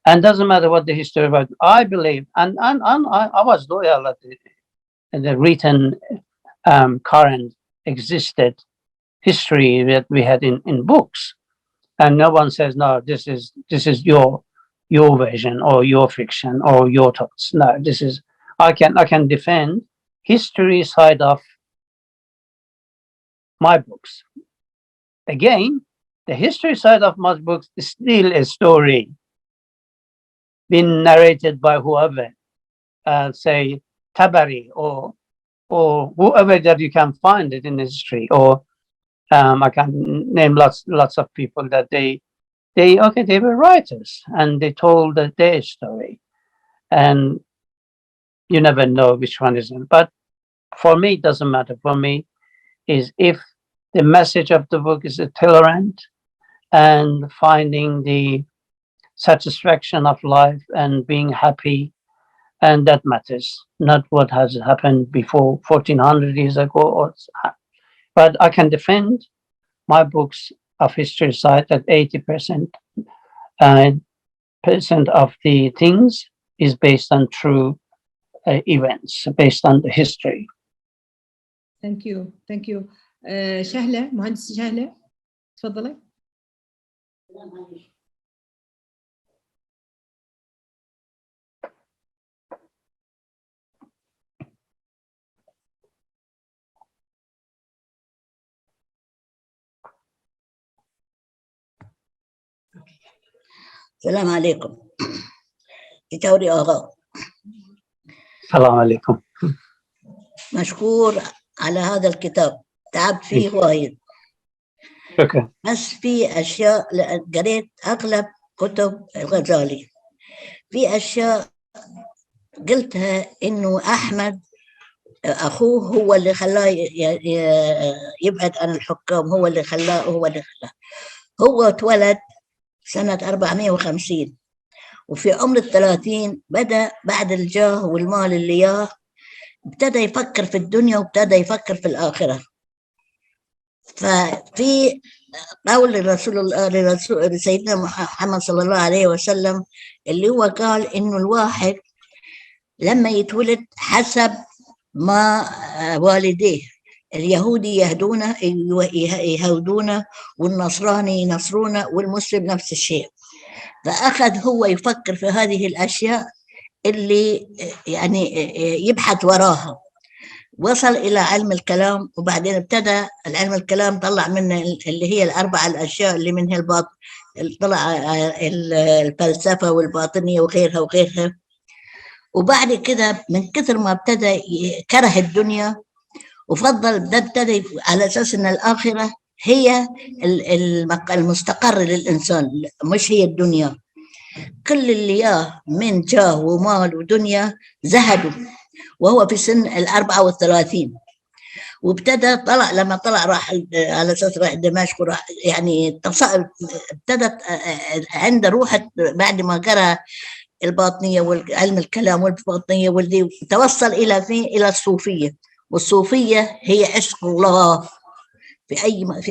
And doesn't matter what the history about. I believe, and I was loyal at the written current existed history that we had in books, and no one says, no, this is your version or your fiction or your thoughts. No, this is, I can defend history side of my books. Again, the history side of my books is still a story being narrated by whoever, say Tabari or whoever that you can find it in history, or I can name lots of people that they were writers and they told their story, and you never know which one is it. But for me, it doesn't matter. For me, is if the message of the book is tolerant and finding the satisfaction of life and being happy, and that matters, not what has happened before 1400 years ago. But I can defend my books of history side that 80% of the things is based on true events, based on the history. Thank you. شهلة، مهندسة شهلة، تفضلي. السلام عليكم. كتوري آغا. السلام عليكم. مشكور على هذا الكتاب، تعبت فيه وايد. شكرا. بس في أشياء قريت أغلب كتب الغزالي، في أشياء قلتها إنه أحمد أخوه هو اللي خلاه يبعد عن الحكام، هو اللي خلاه. هو اتولد سنة 450 وفي عمر 30 بدأ بعد الجاه والمال اللي ياه ابتدى يفكر في الدنيا وابتدى يفكر في الآخرة. ففي قول لرسول سيدنا محمد صلى الله عليه وسلم اللي هو قال إنه الواحد لما يتولد حسب ما والديه، اليهودي يهودونه والنصراني ينصرونه والمسلم نفس الشيء. فأخذ هو يفكر في هذه الأشياء اللي يعني يبحث وراها، وصل إلى علم الكلام، وبعدين ابتدى العلم الكلام طلع منه اللي هي الأربع الأشياء اللي منها طلع الفلسفة والباطنية وغيرها. وبعد كده من كثر ما ابتدى كره الدنيا وفضل ابتدى على أساس أن الآخرة هي المستقر للإنسان، مش هي الدنيا. كل اللي ياه من جاه ومال ودنيا زهدوا وهو في سن 34، وابتدى لما طلع راح على اساس راح دمشق وراح يعني ابتدت عنده روحه بعد ما قرأ الباطنيه وعلم الكلام والباطنيه والذي توصل الى فين؟ الى الصوفيه. والصوفيه هي عشق الله في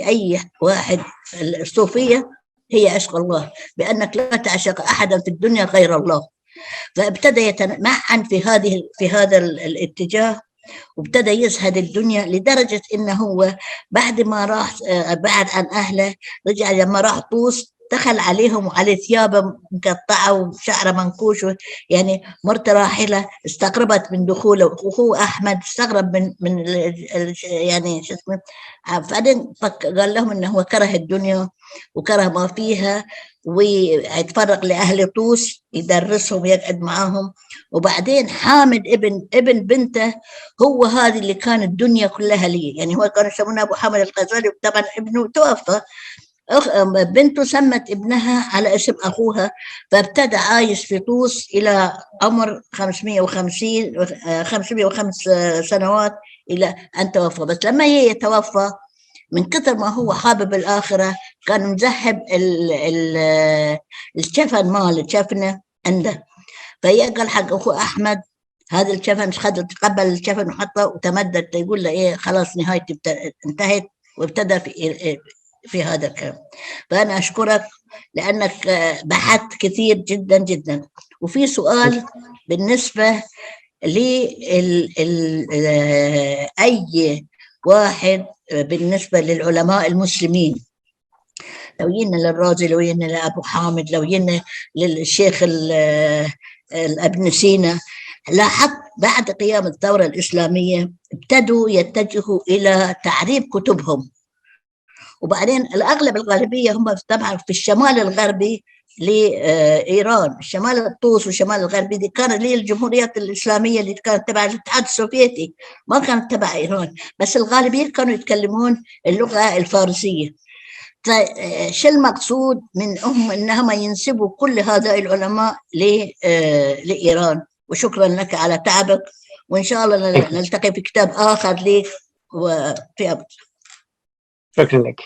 اي واحد. الصوفيه هي عشق الله، بانك لا تعشق احدا في الدنيا غير الله. فابتدى يتمعن في هذا الاتجاه، وابتدى يزهد الدنيا لدرجة إنه هو بعد ما راح بعد عن أهله رجع لما راح طوس دخل عليهم وعلى ثيابه مقطعة وشعره منكوش، يعني مرته راحلة استغربت من دخوله، وأخوه أحمد استغرب من يعني شو اسمه. بعدين قال لهم إنه هو كره الدنيا وكره ما فيها، ويتفرق لأهل طوس يدرسهم يقعد معاهم. وبعدين حامد ابن بنته هو هذه اللي كان الدنيا كلها لي، يعني هو كانوا يسمونه أبو حامد الغزالي، وطبعا ابنه توفى. بنته سمت ابنها على اسم أخوها، فابتدى عايش في طوس إلى عمر 505 سنوات إلى أن توفى. بس لما هي يتوفى من كثر ما هو حابب الآخرة كان مذهب الشفن مال شفنه عنده، فهي قال حق أخو أحمد هذا الشفن تقبل الشفن وحطه وتمدد، يقول له إيه خلاص نهايتي انتهت، وابتدى في هذا الكلام. فأنا أشكرك لأنك بحثت كثير جدا جدا. وفي سؤال بالنسبة لي أي واحد بالنسبة للعلماء المسلمين، لو جينا للرازي، لو جينا لأبو حامد، لو جينا للشيخ ابن سينا، لاحظت بعد قيام الثورة الإسلامية ابتدوا يتجهوا إلى تعريب كتبهم. وبعدين الأغلب الغالبية هم طبعا في الشمال الغربي لإيران، الشمال الطوس والشمال الغربي دي كانت لي الجمهوريات الإسلامية اللي كانت تبع الاتحاد السوفيتي، ما كانت تبع إيران، بس الغالبية كانوا يتكلمون اللغة الفارسية. شو المقصود منهم؟ إنهم ينسبوا كل هؤلاء العلماء لإيران. وشكرا لك على تعبك، وإن شاء الله نلتقي في كتاب آخر لك وفي أبد. شكرا لك.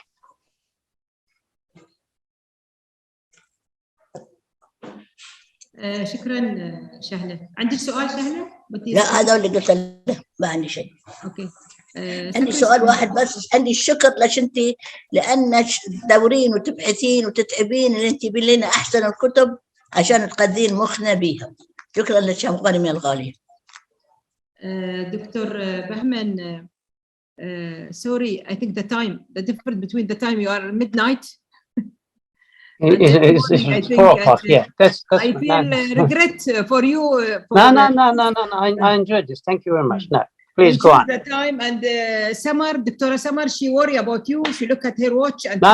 شكرا شهلة. عندك سؤال شهلة؟ لا هذا اللي قلت له، ما عندي شيء. اوكي. عندي سؤال واحد بس، عندي الشكر لك انت لانك تدورين وتبحثين وتتعبين ان انت تبين لنا احسن الكتب عشان تقضين مخنا بيها. شكرا لك يا مغنمة الغالية. دكتور بهمن, sorry, I think the difference between the time you are midnight. It's 4 o'clock. Yeah, that's I feel regret for you. No. I enjoyed this. Thank you very much. No, please go on. The time and Summer, Dr. Summer, she worry about you. She look at her watch and No.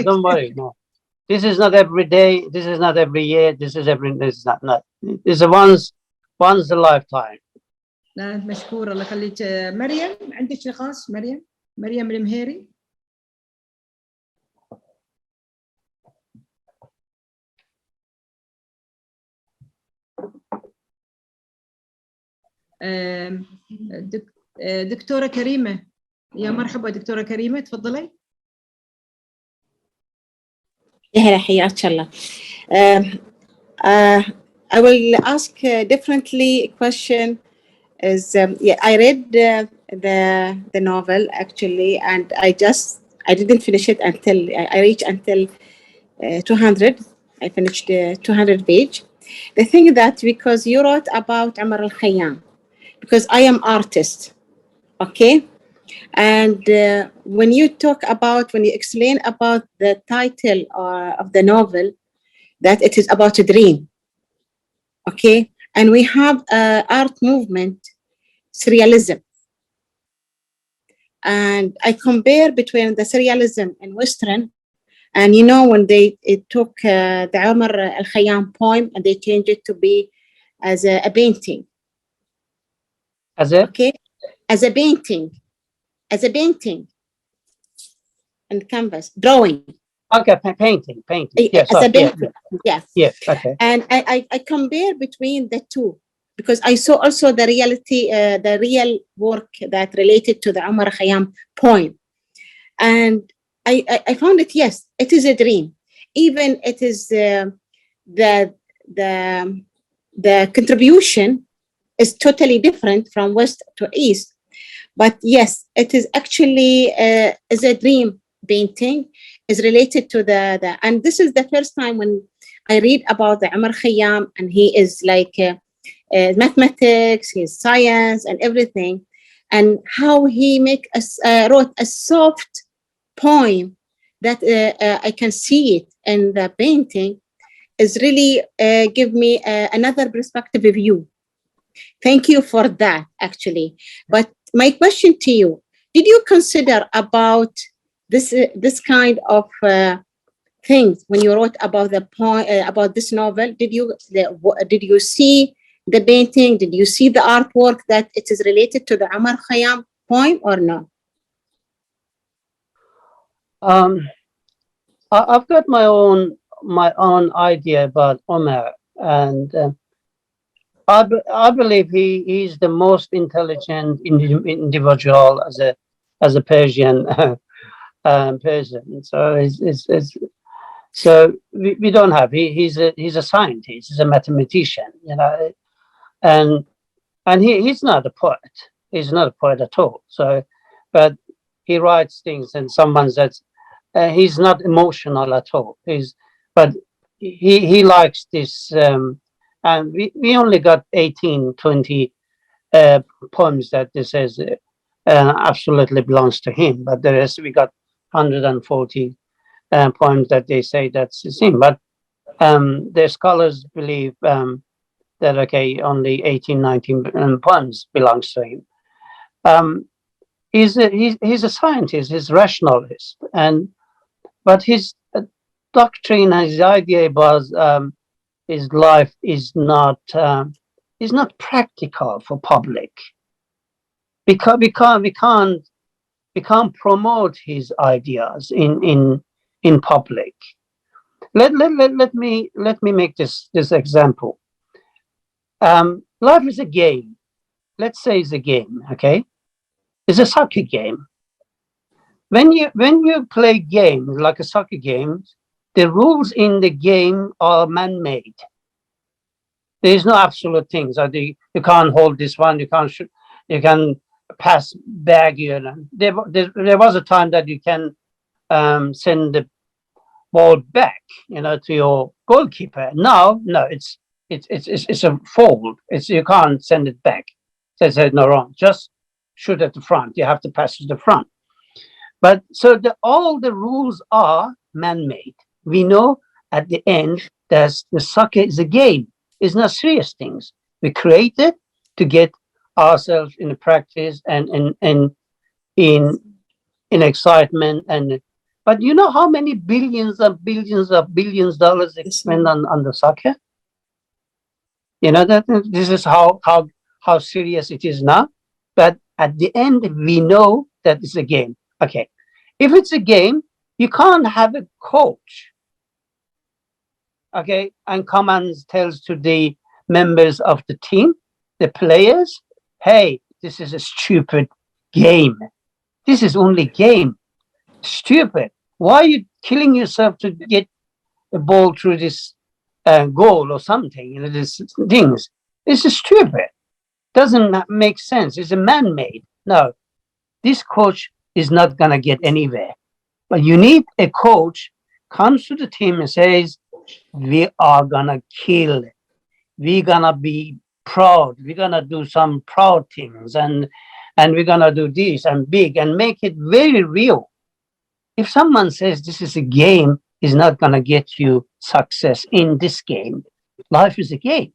Don't worry. No, this is not every day. This is not every year. This is not. No, this is once a lifetime. لا مشكور الله يخليك. مريم عندك نقاش؟ مريم المهيري. دكتورة كريمة، يا مرحبا دكتورة كريمة، تفضلي. يا حياك الله. I will ask differently a question. I read the novel actually, and I didn't finish it until I reached until 200. I finished 200 page. The thing that because you wrote about Umar al-Khayyam, because I am artist, okay, and when you explain about the title of the novel, that it is about a dream, okay, and we have art movement, surrealism, and I compare between the surrealism and Western, and you know when they took the Umar al-Khayyam poem and they changed it to be as a painting. As a painting and canvas drawing. Okay, painting. Yes, as a painting. Yes. Okay. And I compare between the two because I saw also the reality, the real work that related to the Umar Khayyam poem, and I found it. Yes, it is a dream. Even it is the contribution is totally different from west to east, but yes, it is actually is a dream painting, is related to the and this is the first time when I read about the Umar Khayyam, and he is like mathematics, his science and everything, and how he wrote a soft poem that I can see it in the painting is really give me another perspective of you. Thank you for that, actually. But my question to you, did you consider about this kind of things when you wrote about the point about this novel? Did you see the painting? Did you see the artwork that it is related to the Umar Khayyam poem or no? I've got my own idea about Umar, and I believe he's the most intelligent individual as a Persian person. So so we don't have. He's a scientist. He's a mathematician. You know, and he's not a poet. He's not a poet at all. So, but he writes things, and someone says he's not emotional at all. But he likes this. And we only got 18, 20 poems that this says absolutely belongs to him, but the rest we got 140 poems that they say that's his him. But the scholars believe that okay, only 18, 19 poems belongs to him. He's a scientist, he's a rationalist, but his doctrine, his idea was his life is not practical for public. Because we can't promote his ideas in public. Let me make this example. Life is a game. Let's say it's a game, okay? It's a soccer game. When you play games like a soccer game, the rules in the game are man-made. There is no absolute things. You can't hold this one. You can't shoot. You can pass back. There was a time that you can send the ball back, to your goalkeeper. Now, no, it's a foul. You can't send it back. They said no, wrong. Just shoot at the front. You have to pass to the front. But so all the rules are man-made. We know at the end that the soccer is a game. It's not serious things. We create it to get ourselves in practice and in excitement. But you know how many billions dollars they spend on the soccer? That this is how serious it is now. But at the end, we know that it's a game. Okay, if it's a game, you can't have a coach. Okay, and come and tells to the members of the team, the players, hey, this is a stupid game. This is only game. Stupid. Why are you killing yourself to get a ball through this goal or something? These things. This is stupid. Doesn't make sense. It's a man-made. No, this coach is not gonna get anywhere. But you need a coach comes to the team and says, we are gonna kill. We're gonna be proud. We're gonna do some proud things, and we're gonna do this and big and make it very real. If someone says this is a game, is not gonna get you success in this game. Life is a game.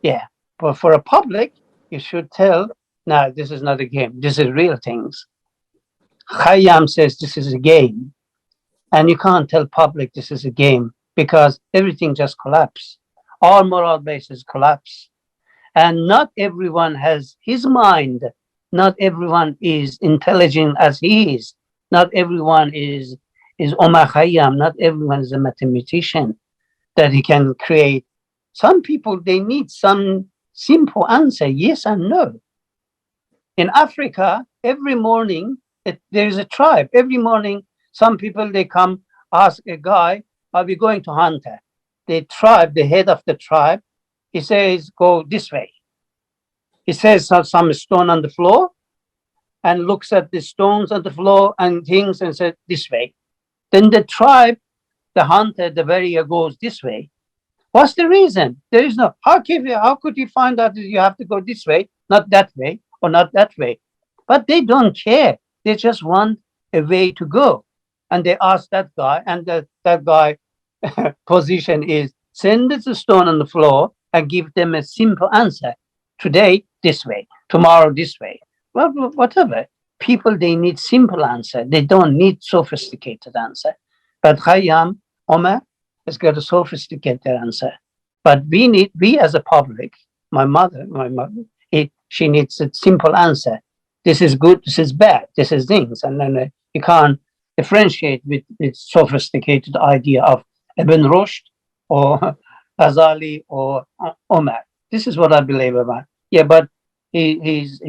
Yeah, but for a public, you should tell, no, this is not a game. This is real things. Khayyam says this is a game, and you can't tell public this is a game because everything just collapsed. All moral bases collapse, and not everyone has his mind. Not everyone is intelligent as he is. Not everyone is Omar Khayyam. Not everyone is a mathematician that he can create. Some people, they need some simple answer, yes and no. In Africa, every morning, there is a tribe. Every morning, some people, they come, ask a guy, are we going to hunt? The tribe, the head of the tribe, he says, go this way. He says some stone on the floor and looks at the stones on the floor and things and says, this way. Then the tribe, the hunter, the warrior goes this way. What's the reason? There is no, how could you find out that you have to go this way, not that way, or not that way? But they don't care. They just want a way to go. And they ask that guy, and that guy position is send the stone on the floor and give them a simple answer. Today, this way. Tomorrow, this way. Well, whatever. People, they need simple answer. They don't need sophisticated answer. But Khayyam, Omar, has got a sophisticated answer. But we as a public, my mother, she needs a simple answer. This is good, this is bad, this is things. And then you can't differentiate with sophisticated idea of Ibn Rushd or Ghazali or Omar. This is what I believe about. Yeah, but he's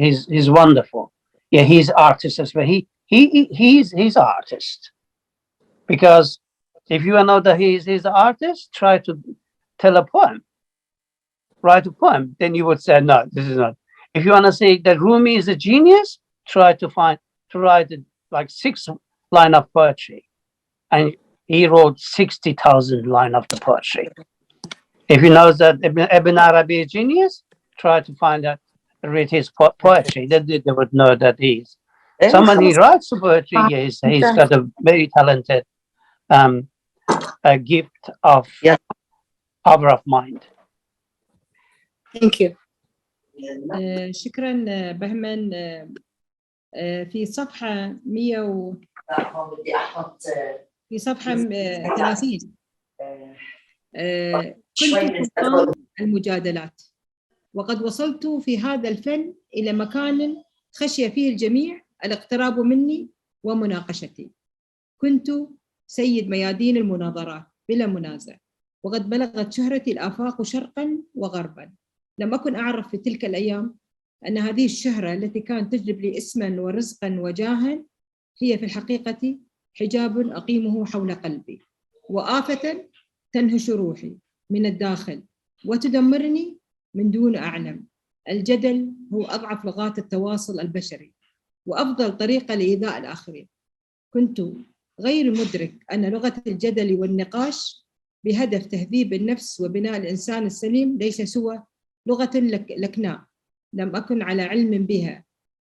wonderful. Yeah, he's artist as well. He's artist. Because if you know that he's an artist, try to tell a poem. Write a poem. Then you would say, no, this is not. If you want to say that Rumi is a genius, try to write like 6 lines of poetry. And he wrote 60,000 lines of the poetry. If you know that Ibn Arabi is genius, try to read his poetry, then they would know that he's someone who writes poetry. He's got a very talented a gift of power of mind. Thank you. شكرا بهمن. في صفحة 100 في صفحة 30 كنت سلطان المجادلات، وقد وصلت في هذا الفن إلى مكان خشي فيه الجميع الاقتراب مني ومناقشتي. كنت سيد ميادين المناظرات بلا منازع، وقد بلغت شهرتي الآفاق شرقا وغربا. لم أكن أعرف في تلك الأيام أن هذه الشهرة التي كانت تجلب لي اسما ورزقا وجاها هي في الحقيقة حجاب أقيمه حول قلبي، وآفة تنهش روحي من الداخل وتدمرني من دون أعلم. الجدل هو أضعف لغات التواصل البشري وأفضل طريقة لإيذاء الآخرين. كنت غير مدرك أن لغة الجدل والنقاش بهدف تهذيب النفس وبناء الإنسان السليم ليس سوى لغة لكناء لم أكن على علم بها،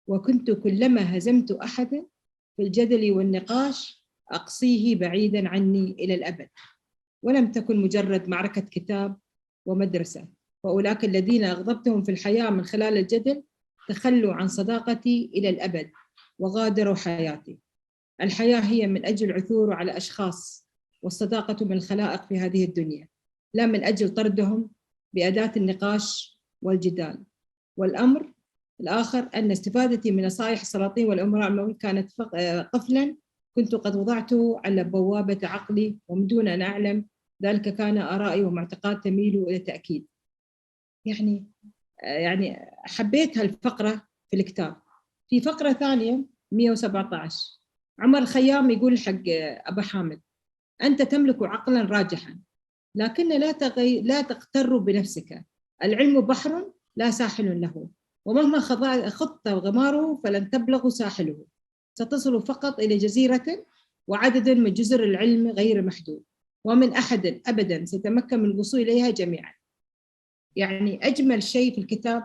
وكنت كلما هزمت أحدا في الجدل والنقاش أقصيه بعيدا عني إلى الأبد. ولم تكن مجرد معركة كتاب ومدرسة، وأولئك الذين أغضبتهم في الحياة من خلال الجدل تخلوا عن صداقتي إلى الأبد وغادروا حياتي. الحياة هي من أجل عثور على أشخاص، والصداقة من الخلائق في هذه الدنيا، لا من أجل طردهم بأداة النقاش والجدال. والأمر الآخر أن استفادتي من نصائح السلاطين والأمراء كانت قفلا كنت قد وضعته على بوابة عقلي، ومن دون أن أعلم ذلك كان آرائي ومعتقد تميل إلى التأكيد. يعني حبيت هالفقرة في الكتاب. في فقرة ثانية 117 عمر الخيام يقول حق أبا حامد: أنت تملك عقلا راجحا لكن لا تغتر بنفسك، العلم بحر لا ساحل له، ومهما خضت غماره فلن تبلغ ساحله، ستصل فقط إلى جزيرة وعدد من جزر العلم غير محدود، ومن أحد أبدا سيتمكن من الوصول إليها جميعا. يعني أجمل شيء في الكتاب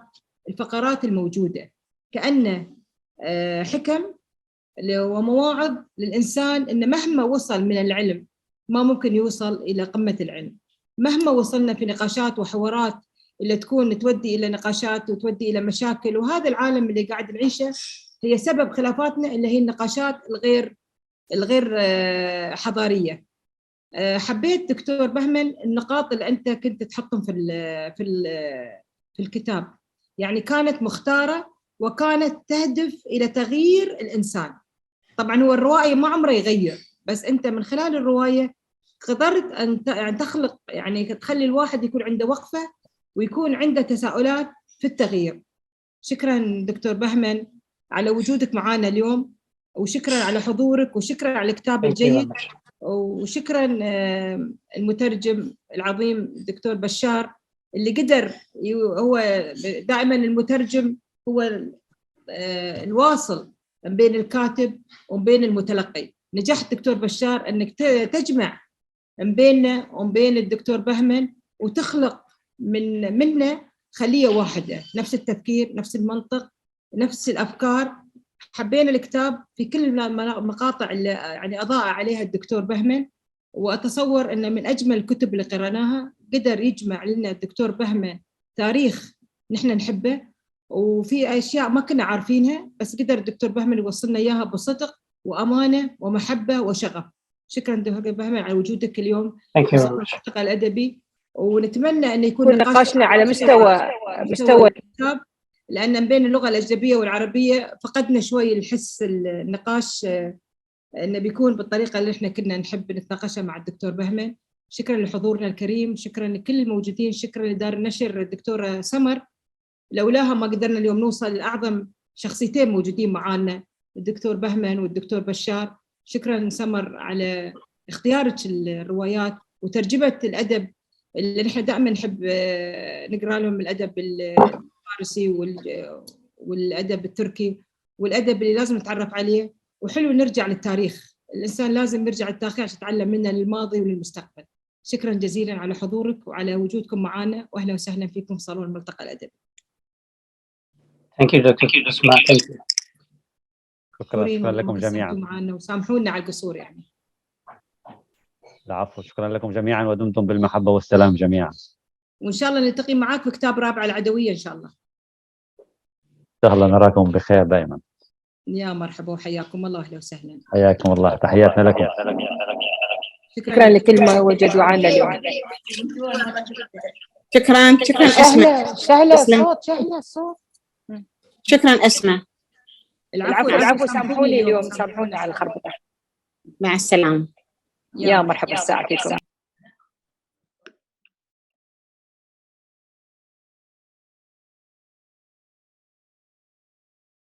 الفقرات الموجودة، كأنه حكم ومواعظ للإنسان إن مهما وصل من العلم ما ممكن يوصل إلى قمة العلم. مهما وصلنا في نقاشات وحوارات اللي تكون تودي إلى نقاشات وتودي إلى مشاكل، وهذا العالم اللي قاعد نعيشه هي سبب خلافاتنا اللي هي النقاشات الغير حضارية. حبيت دكتور بهمن النقاط اللي أنت كنت تحطهم في الكتاب، يعني كانت مختارة وكانت تهدف إلى تغيير الإنسان. طبعا هو الرواية ما عمره يغير، بس أنت من خلال الرواية قدرت أن تخلق، يعني تخلي الواحد يكون عنده وقفة ويكون عنده تساؤلات في التغيير. شكرا دكتور بهمن على وجودك معنا اليوم، وشكرا على حضورك، وشكرا على الكتاب الجيد، وشكرا المترجم العظيم الدكتور بشار اللي قدر. هو دائما المترجم هو الواصل بين الكاتب وبين المتلقي. نجحت دكتور بشار أنك تجمع بيننا وبين الدكتور بهمن وتخلق منه خلية واحدة، نفس التفكير، نفس المنطق، نفس الأفكار. حبينا الكتاب في كل المقاطع اللي يعني أضاء عليها الدكتور بهمن، وأتصور أن من أجمل الكتب اللي قرأناها قدر يجمع لنا الدكتور بهمن تاريخ نحن نحبه، وفي أشياء ما كنا عارفينها بس قدر الدكتور بهمن يوصلنا إياها بصدق وأمانة ومحبة وشغف. شكرا دكتور بهمن على وجودك اليوم في الملتقى الأدبي، ونتمنى أن يكون نقاشنا على مستوى الكتاب، لأن بين اللغة الأجنبية والعربية فقدنا شوي الحس النقاش إنه بيكون بالطريقة اللي إحنا كنا نحب نتناقشها مع الدكتور بهمن. شكرا لحضورنا الكريم، شكرا لكل الموجودين، شكرا لدار النشر الدكتورة سمر، لولاها ما قدرنا اليوم نوصل لأعظم شخصيتين موجودين معانا، الدكتور بهمن والدكتور بشار. شكرا سمر على اختيارك الروايات وترجمة الأدب اللي نحن دائما نحب نقرأ لهم، الأدب الفارسي والأدب التركي والأدب اللي لازم نتعرف عليه. وحلو نرجع للتاريخ، الإنسان لازم يرجع للتاريخ عشان يتعلم منه للماضي وللمستقبل. شكرا جزيلا على حضورك وعلى وجودكم معنا، وأهلا وسهلا فيكم في صالون الملتقى الأدبي. Thank you, Dr. Asma. Thank you. شكرا لكم جميعا. معنا وسامحونا على القصور يعني. العفو، شكرا لكم جميعا ودمتم بالمحبة والسلام جميعا. وإن شاء الله نلتقي معاك في كتاب رابع العدوية إن شاء الله. إن شاء الله نراكم بخير دائما. يا مرحبا وحياكم الله، أهلا وسهلا. حياكم الله، تحياتنا لكم. شكرا لكل ما وجدوا عنا اليوم. شكرا أسماء. شهلة الصوت. شكرا أسماء. العفو سامحوني اليوم، سامحونا على الخربطة. مع السلامة. يا مرحبا، الساعة فيكم.